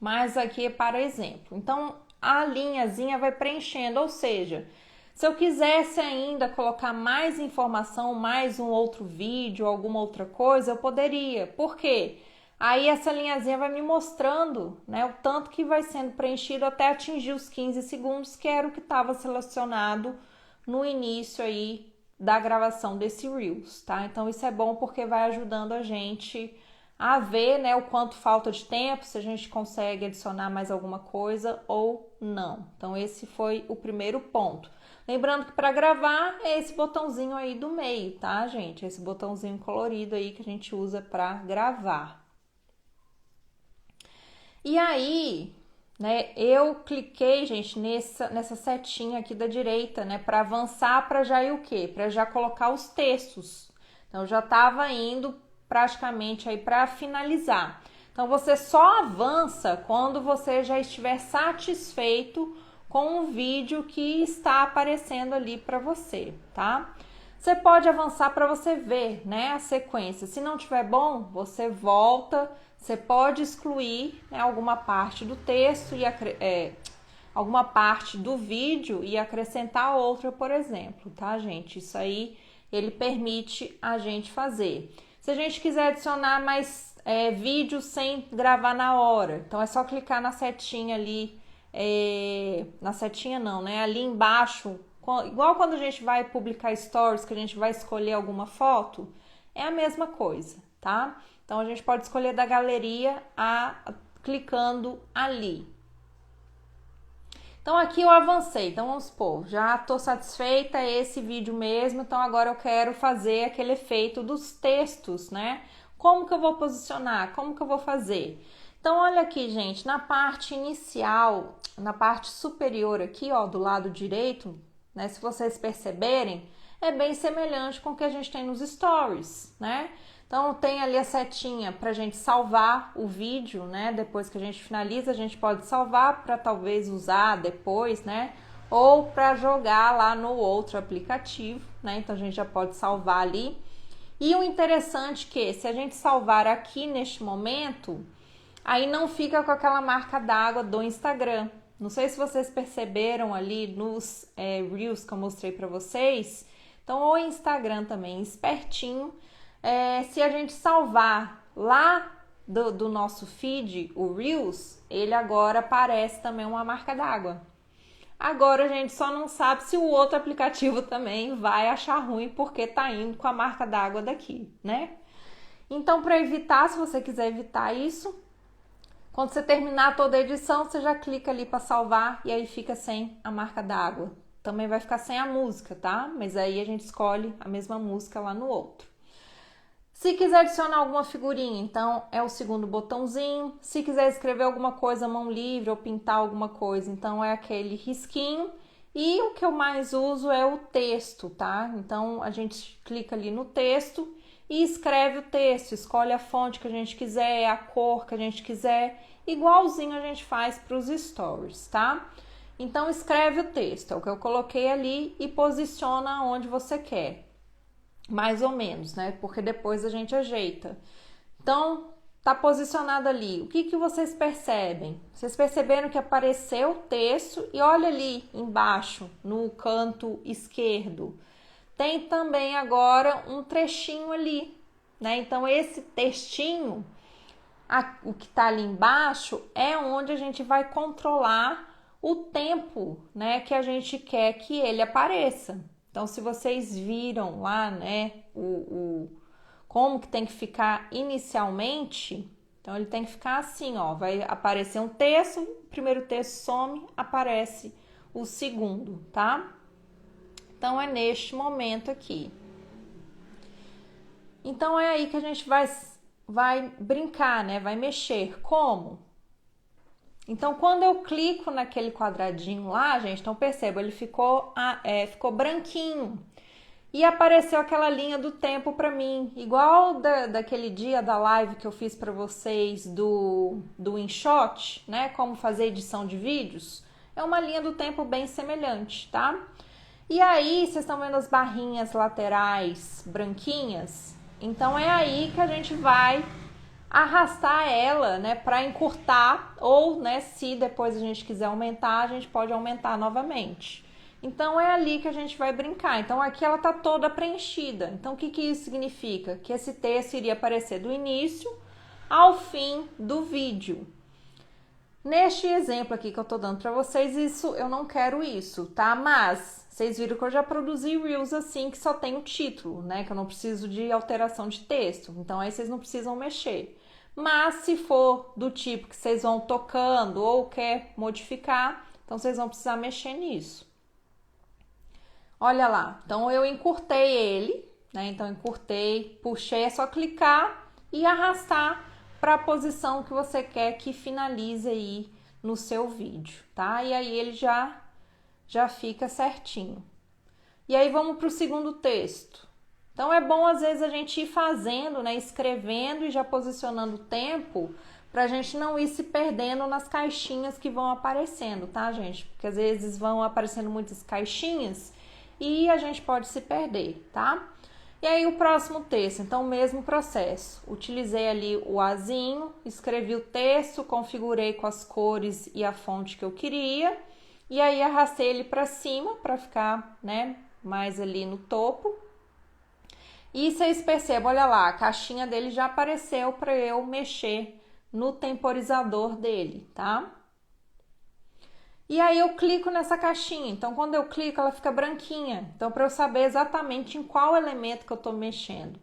Mas aqui é para exemplo. Então a linhazinha vai preenchendo, ou seja, se eu quisesse ainda colocar mais informação, mais um outro vídeo, alguma outra coisa, eu poderia. Por quê? Aí essa linhazinha vai me mostrando, né, o tanto que vai sendo preenchido até atingir os 15 segundos, que era o que estava selecionado no início aí da gravação desse Reels, tá? Então isso é bom porque vai ajudando a gente a ver, né, o quanto falta de tempo, se a gente consegue adicionar mais alguma coisa ou não. Então esse foi o primeiro ponto. Lembrando que para gravar é esse botãozinho aí do meio, tá, gente? Esse botãozinho colorido aí que a gente usa para gravar. E aí, né, eu cliquei, gente, nessa setinha aqui da direita, né, para avançar, para já ir o quê? Para já colocar os textos. Então, já estava indo praticamente aí para finalizar. Então, você só avança quando você já estiver satisfeito com o vídeo que está aparecendo ali para você, tá? Você pode avançar para você ver, né, a sequência. Se não tiver bom, você volta. Você pode excluir, né, alguma parte do texto e alguma parte do vídeo e acrescentar outra, por exemplo, tá, gente? Isso aí ele permite a gente fazer. Se a gente quiser adicionar mais vídeos sem gravar na hora, então é só clicar na setinha ali. Na setinha não, né? Ali embaixo, igual quando a gente vai publicar stories, que a gente vai escolher alguma foto, é a mesma coisa, tá? Então a gente pode escolher da galeria clicando ali. Então aqui eu avancei, então vamos supor, já estou satisfeita, é esse vídeo mesmo, então agora eu quero fazer aquele efeito dos textos, né? Como que eu vou posicionar? Como que eu vou fazer? Então olha aqui, gente, na parte inicial, na parte superior aqui, ó, do lado direito, né? Se vocês perceberem, é bem semelhante com o que a gente tem nos stories, né? Então tem ali a setinha para a gente salvar o vídeo, né? Depois que a gente finaliza, a gente pode salvar para talvez usar depois, né? Ou para jogar lá no outro aplicativo, né? Então a gente já pode salvar ali. E o interessante é que se a gente salvar aqui neste momento, aí não fica com aquela marca d'água do Instagram. Não sei se vocês perceberam ali nos Reels que eu mostrei para vocês. Então o Instagram também, espertinho. Se a gente salvar lá do nosso feed, o Reels, ele agora aparece também uma marca d'água. Agora a gente só não sabe se o outro aplicativo também vai achar ruim porque tá indo com a marca d'água daqui, né? Então, para evitar, se você quiser evitar isso, quando você terminar toda a edição, você já clica ali para salvar e aí fica sem a marca d'água. Também vai ficar sem a música, tá? Mas aí a gente escolhe a mesma música lá no outro. Se quiser adicionar alguma figurinha, então é o segundo botãozinho. Se quiser escrever alguma coisa mão livre ou pintar alguma coisa, então é aquele risquinho. E o que eu mais uso é o texto, tá? Então a gente clica ali no texto e escreve o texto, escolhe a fonte que a gente quiser, a cor que a gente quiser, igualzinho a gente faz para os stories, tá? Então escreve o texto, é o que eu coloquei ali e posiciona onde você quer. Mais ou menos, né? Porque depois a gente ajeita. Então, tá posicionado ali. O que vocês percebem? Vocês perceberam que apareceu o texto e olha ali embaixo, no canto esquerdo. Tem também agora um trechinho ali, né? Então, esse textinho, o que tá ali embaixo, é onde a gente vai controlar o tempo, né? Que a gente quer que ele apareça. Então, se vocês viram lá, né, como que tem que ficar inicialmente, então ele tem que ficar assim, ó, vai aparecer um texto, o primeiro texto some, aparece o segundo, tá? Então, é neste momento aqui. Então, é aí que a gente vai brincar, né, vai mexer. Como? Então, quando eu clico naquele quadradinho lá, gente, então perceba, ele ficou branquinho. E apareceu aquela linha do tempo para mim, igual daquele dia da live que eu fiz para vocês do InShot, né? Como fazer edição de vídeos. É uma linha do tempo bem semelhante, tá? E aí, vocês estão vendo as barrinhas laterais branquinhas? Então, é aí que a gente vai arrastar ela, né, para encurtar, ou, né, se depois a gente quiser aumentar, a gente pode aumentar novamente. Então é ali que a gente vai brincar. Então aqui ela tá toda preenchida. Então o que isso significa? Que esse texto iria aparecer do início ao fim do vídeo. Neste exemplo aqui que eu tô dando para vocês, isso eu não quero isso, tá? Mas vocês viram que eu já produzi Reels assim, que só tem o título, né? Que eu não preciso de alteração de texto. Então aí vocês não precisam mexer. Mas se for do tipo que vocês vão tocando ou quer modificar, então vocês vão precisar mexer nisso. Olha lá, então eu encurtei ele, né? Então encurtei, puxei, é só clicar e arrastar para a posição que você quer que finalize aí no seu vídeo, tá? E aí ele já fica certinho. E aí vamos para o segundo texto. Então é bom às vezes a gente ir fazendo, né, escrevendo e já posicionando o tempo para a gente não ir se perdendo nas caixinhas que vão aparecendo, tá, gente? Porque às vezes vão aparecendo muitas caixinhas e a gente pode se perder, tá? E aí o próximo texto, então o mesmo processo. Utilizei ali o azinho, escrevi o texto, configurei com as cores e a fonte que eu queria e aí arrastei ele para cima para ficar, né, mais ali no topo. E vocês percebam, olha lá, a caixinha dele já apareceu para eu mexer no temporizador dele, tá? E aí eu clico nessa caixinha, então quando eu clico ela fica branquinha, então para eu saber exatamente em qual elemento que eu tô mexendo.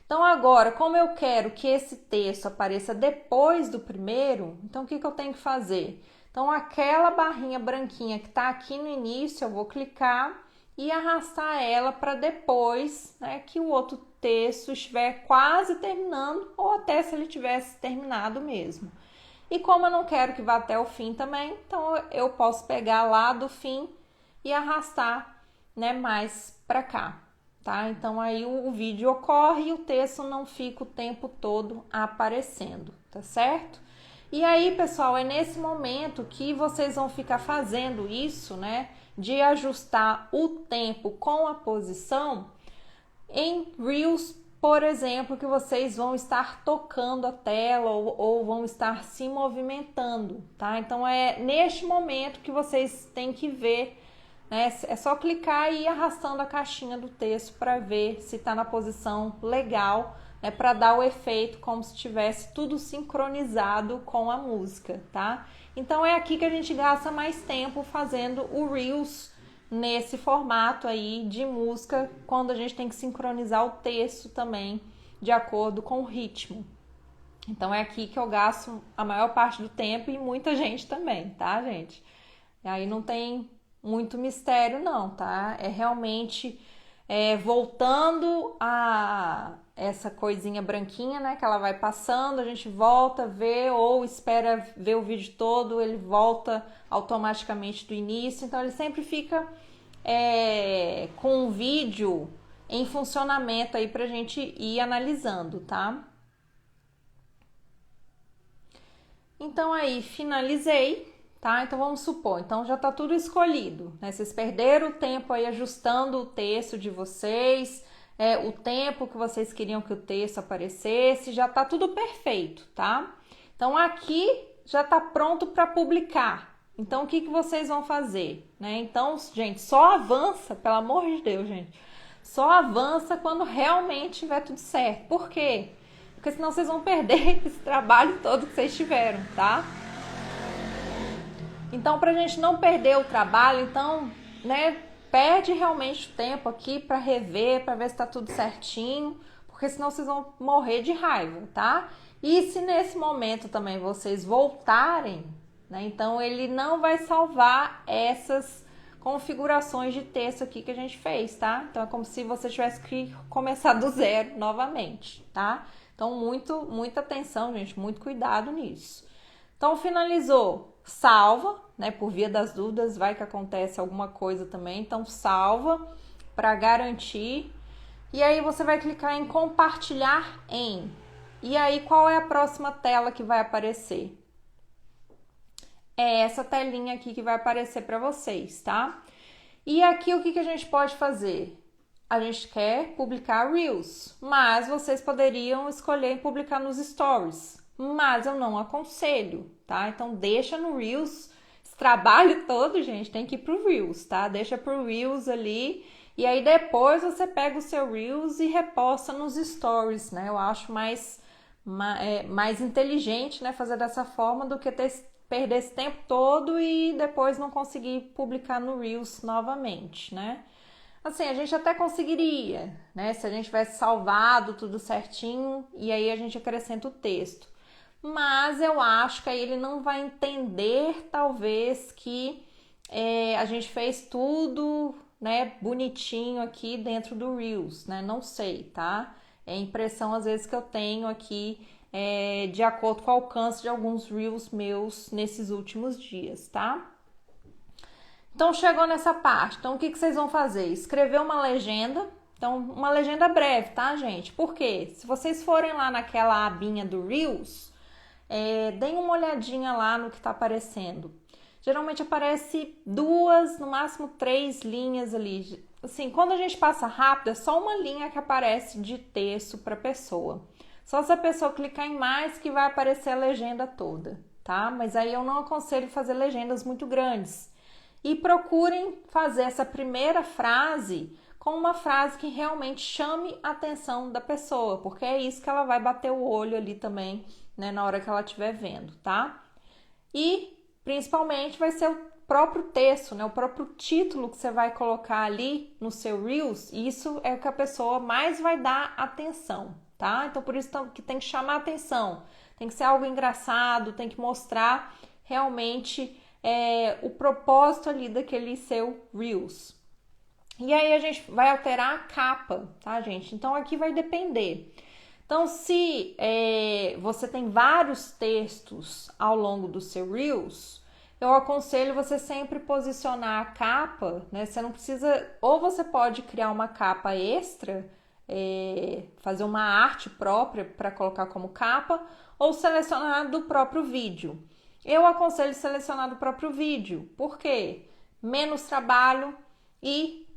Então agora, como eu quero que esse texto apareça depois do primeiro, então o que eu tenho que fazer? Então, aquela barrinha branquinha que está aqui no início, eu vou clicar e arrastar ela para depois, né, que o outro texto estiver quase terminando ou até se ele tivesse terminado mesmo. E como eu não quero que vá até o fim também, então eu posso pegar lá do fim e arrastar, né, mais para cá, tá? Então aí o vídeo ocorre e o texto não fica o tempo todo aparecendo, tá certo? E aí, pessoal, é nesse momento que vocês vão ficar fazendo isso, né, de ajustar o tempo com a posição em Reels, por exemplo, que vocês vão estar tocando a tela ou vão estar se movimentando, tá? Então é neste momento que vocês têm que ver, né? É só clicar e ir arrastando a caixinha do texto para ver se está na posição legal, né? Para dar o efeito como se tivesse tudo sincronizado com a música, tá? Então é aqui que a gente gasta mais tempo fazendo o Reels nesse formato aí de música, quando a gente tem que sincronizar o texto também de acordo com o ritmo. Então é aqui que eu gasto a maior parte do tempo e muita gente também, tá, gente? E aí não tem muito mistério não, tá? É realmente voltando a essa coisinha branquinha, né, que ela vai passando, a gente volta, vê ou espera ver o vídeo todo, ele volta automaticamente do início, então ele sempre fica com o vídeo em funcionamento aí pra gente ir analisando, tá? Então aí, finalizei, tá? Então vamos supor, então já tá tudo escolhido, né? Vocês perderam o tempo aí ajustando o texto de vocês, o tempo que vocês queriam que o texto aparecesse, já tá tudo perfeito, tá? Então aqui já tá pronto para publicar. Então o que vocês vão fazer, né? Então, gente, só avança, pelo amor de Deus, gente. Só avança quando realmente tiver tudo certo. Por quê? Porque senão vocês vão perder esse trabalho todo que vocês tiveram, tá? Então, pra gente não perder o trabalho, então, né, perde realmente o tempo aqui para rever, para ver se tá tudo certinho, porque senão vocês vão morrer de raiva, tá? E se nesse momento também vocês voltarem, né, então ele não vai salvar essas configurações de texto aqui que a gente fez, tá? Então é como se você tivesse que começar do zero novamente, tá? Então muita atenção, gente, muito cuidado nisso. Então finalizou, salva, né? Por via das dúvidas, vai que acontece alguma coisa também, então salva para garantir. E aí você vai clicar em compartilhar em. E aí qual é a próxima tela que vai aparecer? É essa telinha aqui que vai aparecer para vocês, tá? E aqui o que a gente pode fazer? A gente quer publicar Reels, mas vocês poderiam escolher publicar nos Stories, mas eu não aconselho, tá? Então deixa no Reels, esse trabalho todo, gente, tem que ir pro Reels, tá? Deixa pro Reels ali, e aí depois você pega o seu Reels e reposta nos Stories, né? Eu acho mais inteligente, né, fazer dessa forma do que perder esse tempo todo e depois não conseguir publicar no Reels novamente, né? Assim, a gente até conseguiria, né? Se a gente tivesse salvado tudo certinho e aí a gente acrescenta o texto. Mas eu acho que aí ele não vai entender, talvez, que a gente fez tudo, né, bonitinho aqui dentro do Reels, né? Não sei, tá? É a impressão, às vezes, que eu tenho aqui de acordo com o alcance de alguns Reels meus nesses últimos dias, tá? Então, chegou nessa parte. Então, o que vocês vão fazer? Escrever uma legenda. Então, uma legenda breve, tá, gente? Por quê? Se vocês forem lá naquela abinha do Reels, deem uma olhadinha lá no que tá aparecendo. Geralmente aparece 2, no máximo 3 linhas ali. Assim, quando a gente passa rápido, é só uma linha que aparece de texto para pessoa. Só se a pessoa clicar em mais que vai aparecer a legenda toda, tá? Mas aí eu não aconselho fazer legendas muito grandes. E procurem fazer essa primeira frase com uma frase que realmente chame a atenção da pessoa, porque é isso que ela vai bater o olho ali também, né, na hora que ela estiver vendo, tá? E principalmente vai ser o próprio texto, né, o próprio título que você vai colocar ali no seu Reels, isso é o que a pessoa mais vai dar atenção, tá? Então por isso que tem que chamar a atenção, tem que ser algo engraçado, tem que mostrar realmente o propósito ali daquele seu Reels. E aí a gente vai alterar a capa, tá, gente? Então aqui vai depender. Então, se você tem vários textos ao longo do seu Reels, eu aconselho você sempre posicionar a capa, né? Você não precisa, ou você pode criar uma capa extra, fazer uma arte própria para colocar como capa, ou selecionar do próprio vídeo. Eu aconselho selecionar do próprio vídeo, porque menos trabalho e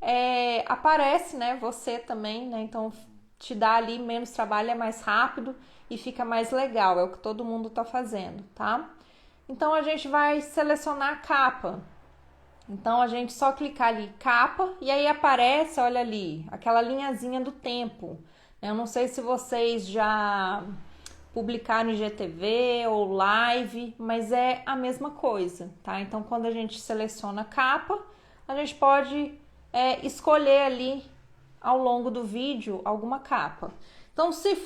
aparece, né? Você também, né? Então te dá ali menos trabalho, é mais rápido e fica mais legal, é o que todo mundo tá fazendo, tá? Então a gente vai selecionar a capa. Então a gente só clicar ali capa e aí aparece, olha ali, aquela linhazinha do tempo. Eu não sei se vocês já publicaram no IGTV ou live, mas é a mesma coisa, tá? Então quando a gente seleciona a capa, a gente pode escolher ali ao longo do vídeo alguma capa. Então, se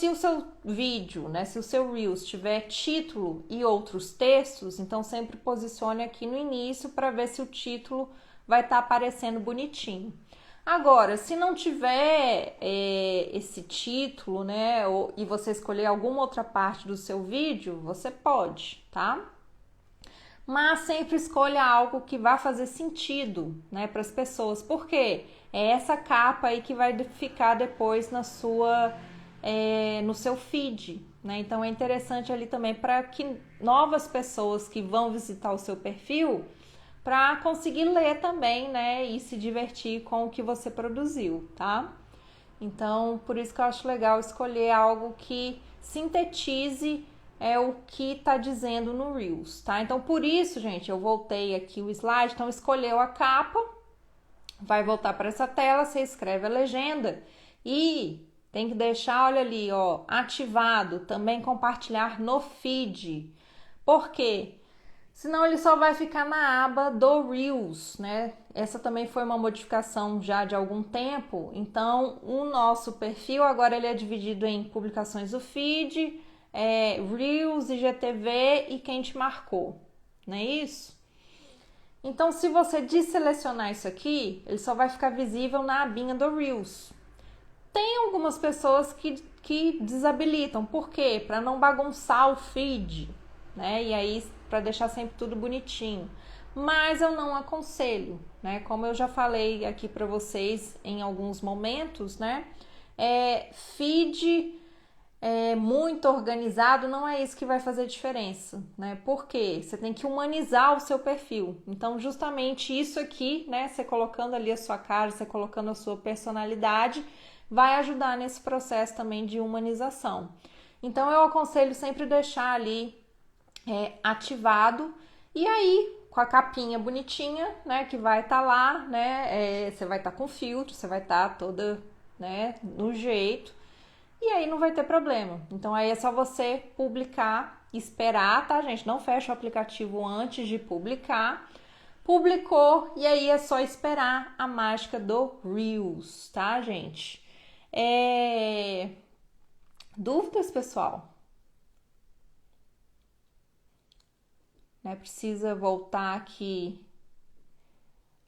o seu vídeo, né, se o seu Reels tiver título e outros textos, então sempre posicione aqui no início para ver se o título vai estar aparecendo bonitinho. Agora, se não tiver esse título, né, e você escolher alguma outra parte do seu vídeo, você pode, tá? Mas sempre escolha algo que vá fazer sentido, né, para as pessoas. Por quê? É essa capa aí que vai ficar depois no seu feed, né? Então é interessante ali também para que novas pessoas que vão visitar o seu perfil para conseguir ler também, né, e se divertir com o que você produziu, tá? Então, por isso que eu acho legal escolher algo que sintetize o que está dizendo no Reels, tá? Então, por isso, gente, eu voltei aqui o slide, então escolheu a capa, vai voltar para essa tela, você escreve a legenda e tem que deixar, olha ali, ó, ativado, também compartilhar no feed. Por quê? Senão ele só vai ficar na aba do Reels, né? Essa também foi uma modificação já de algum tempo. Então, o nosso perfil agora ele é dividido em publicações do feed, Reels, IGTV e quem te marcou, não é isso? Então, se você desselecionar isso aqui, ele só vai ficar visível na abinha do Reels. Tem algumas pessoas que desabilitam. Por quê? Para não bagunçar o feed, né? E aí, para deixar sempre tudo bonitinho. Mas eu não aconselho, né? Como eu já falei aqui para vocês em alguns momentos, né? Feed muito organizado não é isso que vai fazer diferença, né? Porque você tem que humanizar o seu perfil. Então, justamente isso aqui, né? Você colocando ali a sua cara, você colocando a sua personalidade, vai ajudar nesse processo também de humanização. Então, eu aconselho sempre deixar ali ativado e aí com a capinha bonitinha, né? Que vai estar lá, né? Você vai estar com filtro, você vai estar toda, né? No jeito. E aí não vai ter problema. Então aí é só você publicar, esperar, tá, gente? Não fecha o aplicativo antes de publicar. Publicou e aí é só esperar a mágica do Reels, tá, gente? Dúvidas, pessoal? Né? Precisa voltar aqui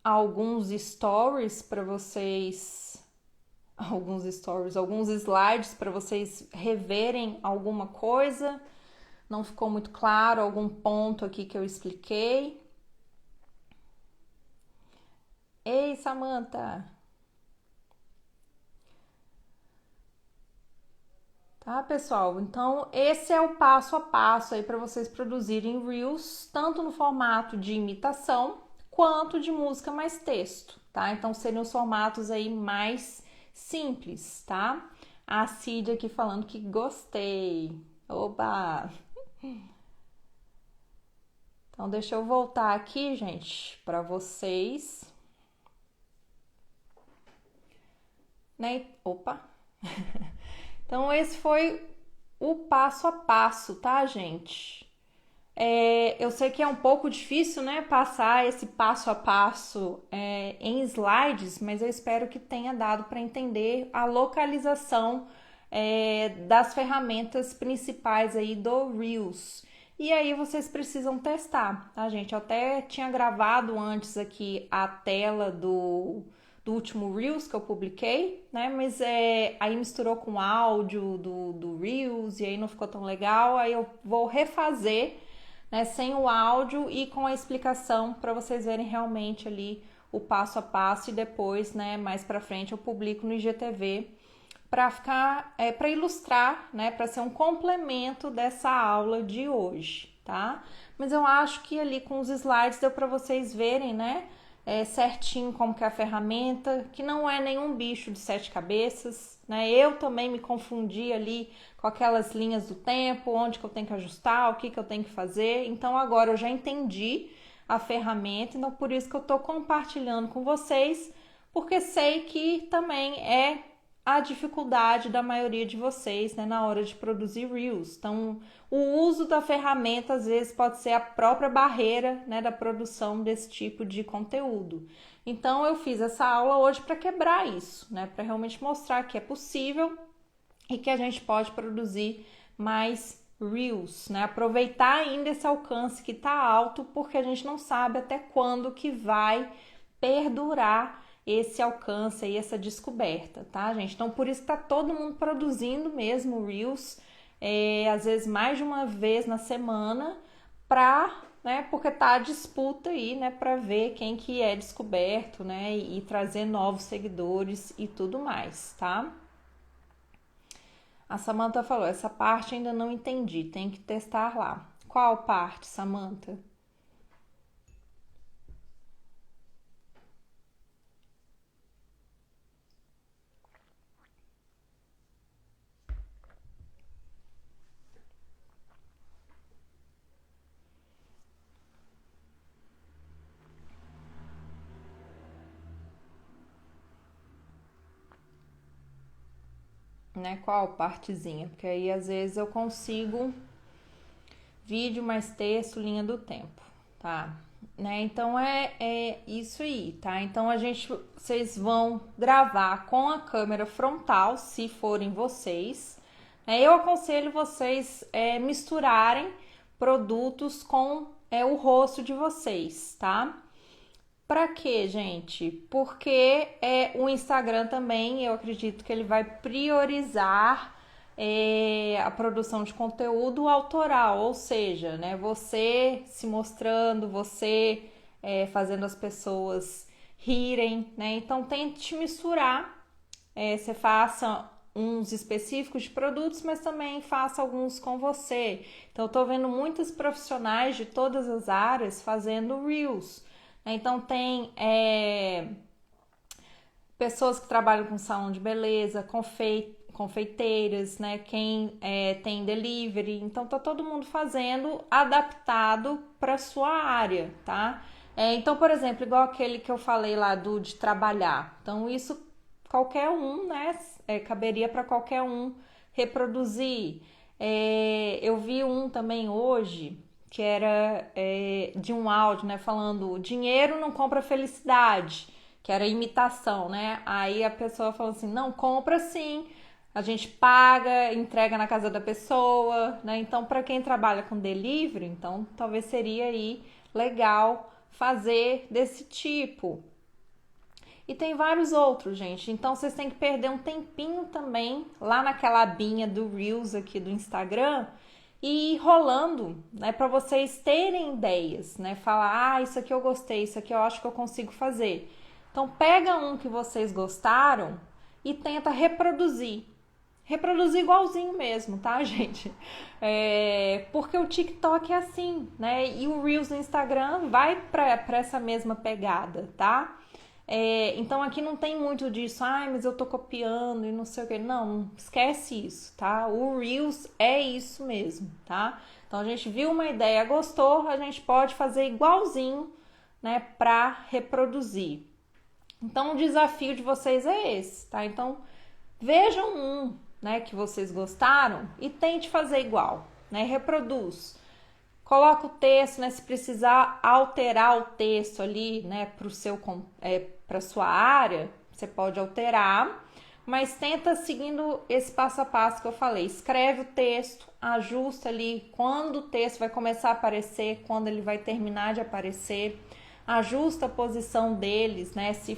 alguns stories para vocês. Alguns slides para vocês reverem alguma coisa. Não ficou muito claro algum ponto aqui que eu expliquei. Ei, Samantha! Tá, pessoal? Então, esse é o passo a passo aí para vocês produzirem Reels, tanto no formato de imitação quanto de música mais texto, tá? Então, seriam os formatos aí mais simples, tá? A Cid aqui falando que gostei. Oba! Então, deixa eu voltar aqui, gente, para vocês. Né? Opa! Então, esse foi o passo a passo, tá, gente? Eu sei que é um pouco difícil, né, passar esse passo a passo em slides, mas eu espero que tenha dado para entender a localização das ferramentas principais aí do Reels. e aí vocês precisam testar, tá, gente? Eu até tinha gravado antes aqui a tela do último Reels que eu publiquei, né? Mas aí misturou com o áudio do Reels e aí não ficou tão legal. Aí eu vou refazer, né, sem o áudio e com a explicação para vocês verem realmente ali o passo a passo e depois, né, mais para frente eu publico no IGTV para ficar, para ilustrar, né, para ser um complemento dessa aula de hoje, tá? Mas eu acho que ali com os slides deu para vocês verem, né, certinho como que é a ferramenta, que não é nenhum bicho de 7 cabeças, né? Eu também me confundi ali com aquelas linhas do tempo, onde que eu tenho que ajustar, o que que eu tenho que fazer. Então agora eu já entendi a ferramenta, então por isso que eu tô compartilhando com vocês, porque sei que também é a dificuldade da maioria de vocês, né, na hora de produzir Reels. Então, o uso da ferramenta às vezes pode ser a própria barreira, né, da produção desse tipo de conteúdo. Então, eu fiz essa aula hoje para quebrar isso, né, para realmente mostrar que é possível e que a gente pode produzir mais Reels, né? Aproveitar ainda esse alcance que está alto, porque a gente não sabe até quando que vai perdurar esse alcance e essa descoberta, tá, gente? Então, por isso que tá todo mundo produzindo mesmo Reels, às vezes mais de uma vez na semana, né, porque tá a disputa aí, né, para ver quem que é descoberto, né, e trazer novos seguidores e tudo mais, tá? A Samantha falou, essa parte ainda não entendi, tem que testar lá. Qual parte, Samantha? Né? Qual partezinha? Porque aí às vezes eu consigo vídeo mais texto, linha do tempo, tá? Né? Então é isso aí, tá? Então vocês vão gravar com a câmera frontal, se forem vocês. Né? Eu aconselho vocês misturarem produtos com o rosto de vocês, tá? Pra quê, gente? Porque o Instagram também, eu acredito que ele vai priorizar a produção de conteúdo autoral, ou seja, né, você se mostrando, você fazendo as pessoas rirem, né? Então tente misturar, você faça uns específicos de produtos, mas também faça alguns com você. Então eu tô vendo muitos profissionais de todas as áreas fazendo Reels. Então tem pessoas que trabalham com salão de beleza, confeiteiras, né? Quem tem delivery. Então tá todo mundo fazendo adaptado para sua área, tá? Então, por exemplo, igual aquele que eu falei lá de trabalhar. Então isso qualquer um, né? Caberia para qualquer um reproduzir. Eu vi um também hoje que era de um áudio, né, falando dinheiro não compra felicidade, que era imitação, né? Aí a pessoa falou assim, não, compra sim, a gente paga, entrega na casa da pessoa, né? Então, para quem trabalha com delivery, então talvez seria aí legal fazer desse tipo. E tem vários outros, gente. Então vocês têm que perder um tempinho também lá naquela abinha do Reels aqui do Instagram e ir rolando, né, para vocês terem ideias, né? Falar, isso aqui eu gostei, isso aqui eu acho que eu consigo fazer. Então pega um que vocês gostaram e tenta reproduzir. Reproduzir igualzinho mesmo, tá, gente? Porque o TikTok é assim, né? E o Reels no Instagram vai para essa mesma pegada, tá? Então aqui não tem muito disso, mas eu tô copiando e não sei o que. Não, esquece isso, tá? O Reels é isso mesmo, tá? Então a gente viu uma ideia, gostou, a gente pode fazer igualzinho, né, pra reproduzir. Então o desafio de vocês é esse, tá? Então vejam um, né, que vocês gostaram e tente fazer igual, né? Reproduz. Coloca o texto, né? Se precisar alterar o texto ali, né, para sua área, você pode alterar, mas tenta seguindo esse passo a passo que eu falei. Escreve o texto, ajusta ali quando o texto vai começar a aparecer, quando ele vai terminar de aparecer, ajusta a posição deles, né? Se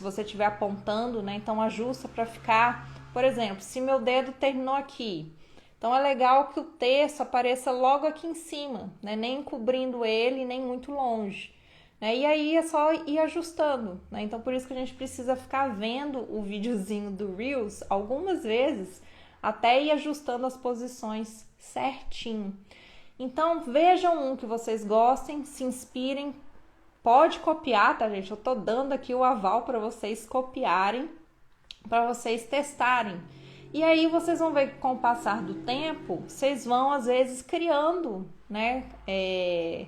você estiver apontando, né? Então ajusta para ficar, por exemplo, se meu dedo terminou aqui, então é legal que o texto apareça logo aqui em cima, né? Nem cobrindo ele, nem muito longe. Né? E aí é só ir ajustando, né? Então por isso que a gente precisa ficar vendo o videozinho do Reels algumas vezes até ir ajustando as posições certinho. Então vejam um que vocês gostem, se inspirem, pode copiar, tá, gente? Eu tô dando aqui o aval para vocês copiarem, para vocês testarem. E aí vocês vão ver que com o passar do tempo, vocês vão às vezes criando, né,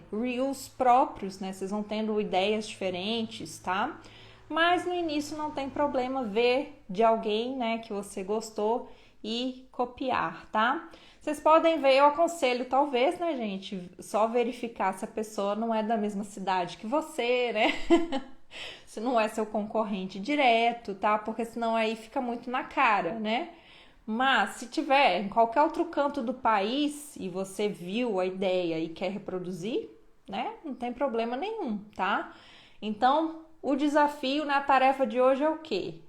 reels próprios, né? Vocês vão tendo ideias diferentes, tá? Mas no início não tem problema ver de alguém, né, que você gostou e copiar, tá? Vocês podem ver, eu aconselho talvez, né, gente, só verificar se a pessoa não é da mesma cidade que você, né? Se não é seu concorrente direto, tá? Porque senão aí fica muito na cara, né? Mas se tiver em qualquer outro canto do país e você viu a ideia e quer reproduzir, né? Não tem problema nenhum, tá? Então, o desafio na tarefa de hoje é o quê?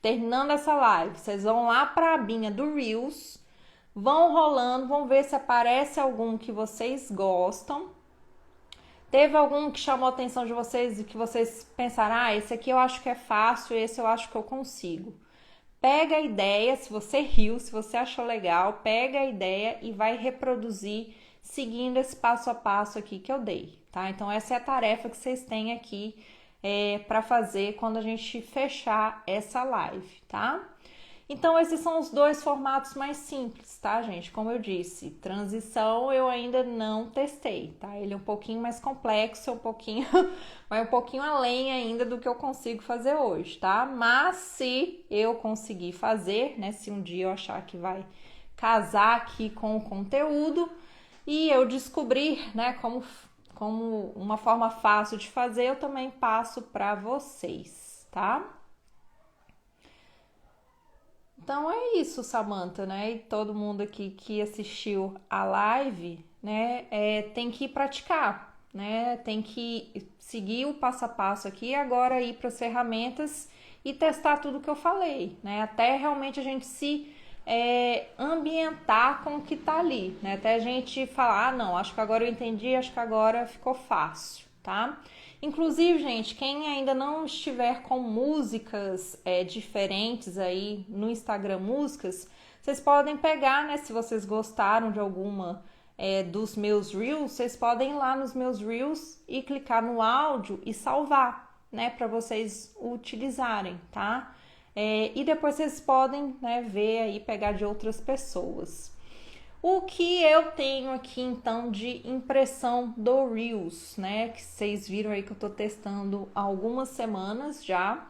Terminando essa live, vocês vão lá para a abinha do Reels, vão rolando, vão ver se aparece algum que vocês gostam. Teve algum que chamou a atenção de vocês e que vocês pensaram, ah, esse aqui eu acho que é fácil, esse eu acho que eu consigo. Pega a ideia, se você riu, se você achou legal, pega a ideia e vai reproduzir seguindo esse passo a passo aqui que eu dei, tá? Então essa é a tarefa que vocês têm aqui para fazer quando a gente fechar essa live, tá? Então esses são os dois formatos mais simples, tá, gente? Como eu disse, transição eu ainda não testei, tá? Ele é um pouquinho mais complexo, vai um pouquinho além ainda do que eu consigo fazer hoje, tá? Mas se eu conseguir fazer, né? Se um dia eu achar que vai casar aqui com o conteúdo e eu descobrir, né, como uma forma fácil de fazer, eu também passo para vocês, tá? Então é isso, Samantha, né? E todo mundo aqui que assistiu a live, né? Tem que praticar, né? Tem que seguir o passo a passo aqui, agora ir para as ferramentas e testar tudo que eu falei, né? Até realmente a gente se ambientar com o que tá ali, né? Até a gente falar, ah, não, acho que agora eu entendi, acho que agora ficou fácil, tá? Inclusive, gente, quem ainda não estiver com músicas diferentes aí no Instagram Músicas, vocês podem pegar, né? Se vocês gostaram de alguma dos meus Reels, vocês podem ir lá nos meus Reels e clicar no áudio e salvar, né? Para vocês utilizarem, tá? E depois vocês podem, né, ver aí, pegar de outras pessoas. O que eu tenho aqui então de impressão do Reels, né? Que vocês viram aí que eu tô testando há algumas semanas já.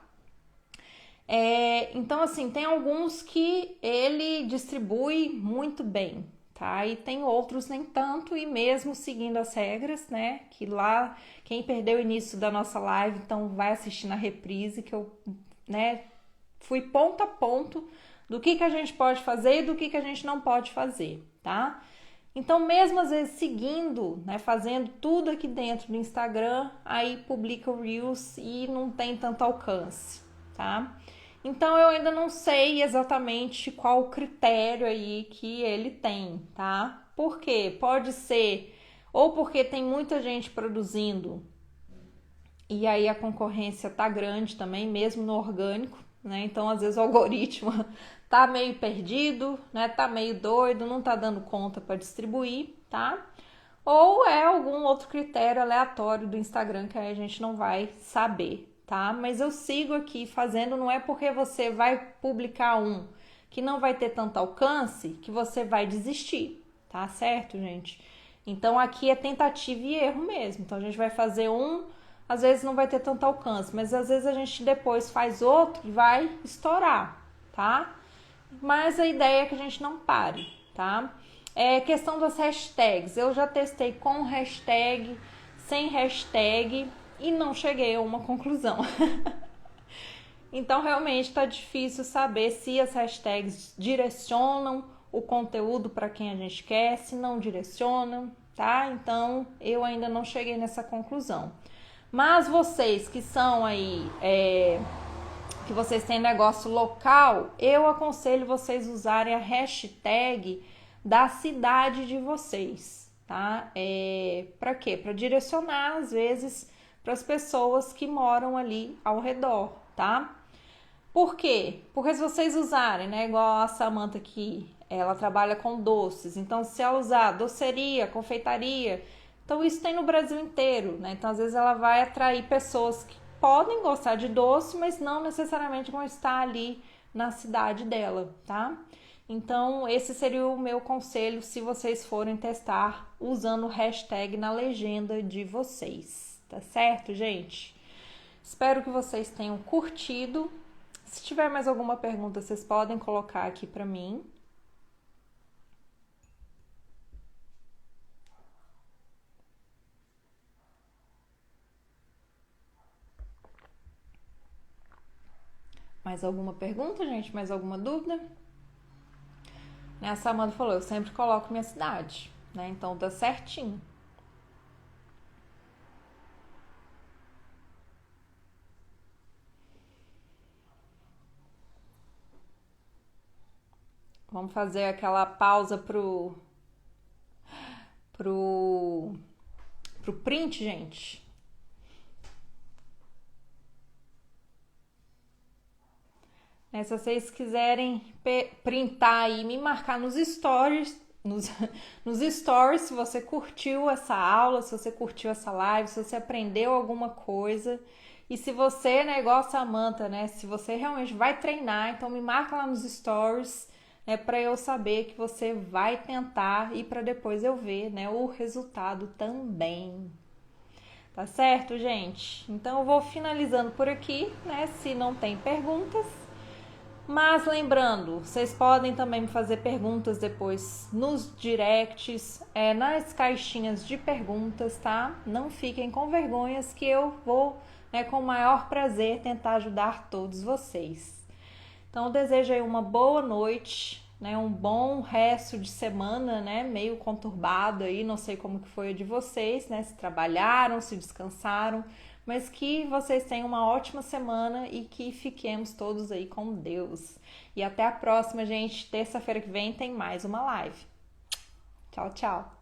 Então, assim, tem alguns que ele distribui muito bem, tá? E tem outros nem tanto, e mesmo seguindo as regras, né? Que lá, quem perdeu o início da nossa live, então vai assistir na reprise, que eu, né, fui ponto a ponto do que a gente pode fazer e do que a gente não pode fazer, tá? Então, mesmo às vezes seguindo, né, fazendo tudo aqui dentro do Instagram, aí publica o Reels e não tem tanto alcance, tá? Então, eu ainda não sei exatamente qual o critério aí que ele tem, tá? Por quê? Pode ser ou porque tem muita gente produzindo e aí a concorrência tá grande também, mesmo no orgânico, né? Então, às vezes o algoritmo tá meio perdido, né? Tá meio doido, não tá dando conta para distribuir, tá? Ou é algum outro critério aleatório do Instagram que aí a gente não vai saber, tá? Mas eu sigo aqui fazendo, não é porque você vai publicar um que não vai ter tanto alcance que você vai desistir, tá certo, gente? Então aqui é tentativa e erro mesmo. Então a gente vai fazer um, às vezes não vai ter tanto alcance, mas às vezes a gente depois faz outro e vai estourar, tá? Mas a ideia é que a gente não pare, tá? Questão das hashtags. Eu já testei com hashtag, sem hashtag e não cheguei a uma conclusão. Então realmente está difícil saber se as hashtags direcionam o conteúdo para quem a gente quer, se não direcionam, tá? Então eu ainda não cheguei nessa conclusão. Mas vocês que são aí, que vocês têm negócio local, eu aconselho vocês usarem a hashtag da cidade de vocês, tá? Para quê? Para direcionar, às vezes, para as pessoas que moram ali ao redor, tá? Por quê? Porque se vocês usarem, né, igual a Samantha aqui, ela trabalha com doces, então se ela usar doceria, confeitaria, então isso tem no Brasil inteiro, né? Então às vezes ela vai atrair pessoas que podem gostar de doce, mas não necessariamente vão estar ali na cidade dela, tá? Então esse seria o meu conselho se vocês forem testar usando o hashtag na legenda de vocês, tá certo, gente? Espero que vocês tenham curtido. Se tiver mais alguma pergunta, vocês podem colocar aqui para mim. Mais alguma pergunta, gente? Mais alguma dúvida? A Samanta falou, eu sempre coloco minha cidade, né? Então dá certinho. Vamos fazer aquela pausa pro, pro print, gente. Se vocês quiserem printar e me marcar nos stories, nos stories, se você curtiu essa aula, se você curtiu essa live, se você aprendeu alguma coisa. E se você, né, igual a Samantha, né, se você realmente vai treinar, então me marca lá nos stories, né, para eu saber que você vai tentar e para depois eu ver, né, o resultado também. Tá certo, gente? Então eu vou finalizando por aqui, né, se não tem perguntas. Mas lembrando, vocês podem também me fazer perguntas depois nos directs, nas caixinhas de perguntas, tá? Não fiquem com vergonhas que eu vou, né, com o maior prazer, tentar ajudar todos vocês. Então, eu desejo aí uma boa noite, né, um bom resto de semana, né, meio conturbado aí, não sei como que foi a de vocês, né, se trabalharam, se descansaram, mas que vocês tenham uma ótima semana e que fiquemos todos aí com Deus. E até a próxima, gente. Terça-feira que vem tem mais uma live. Tchau, tchau.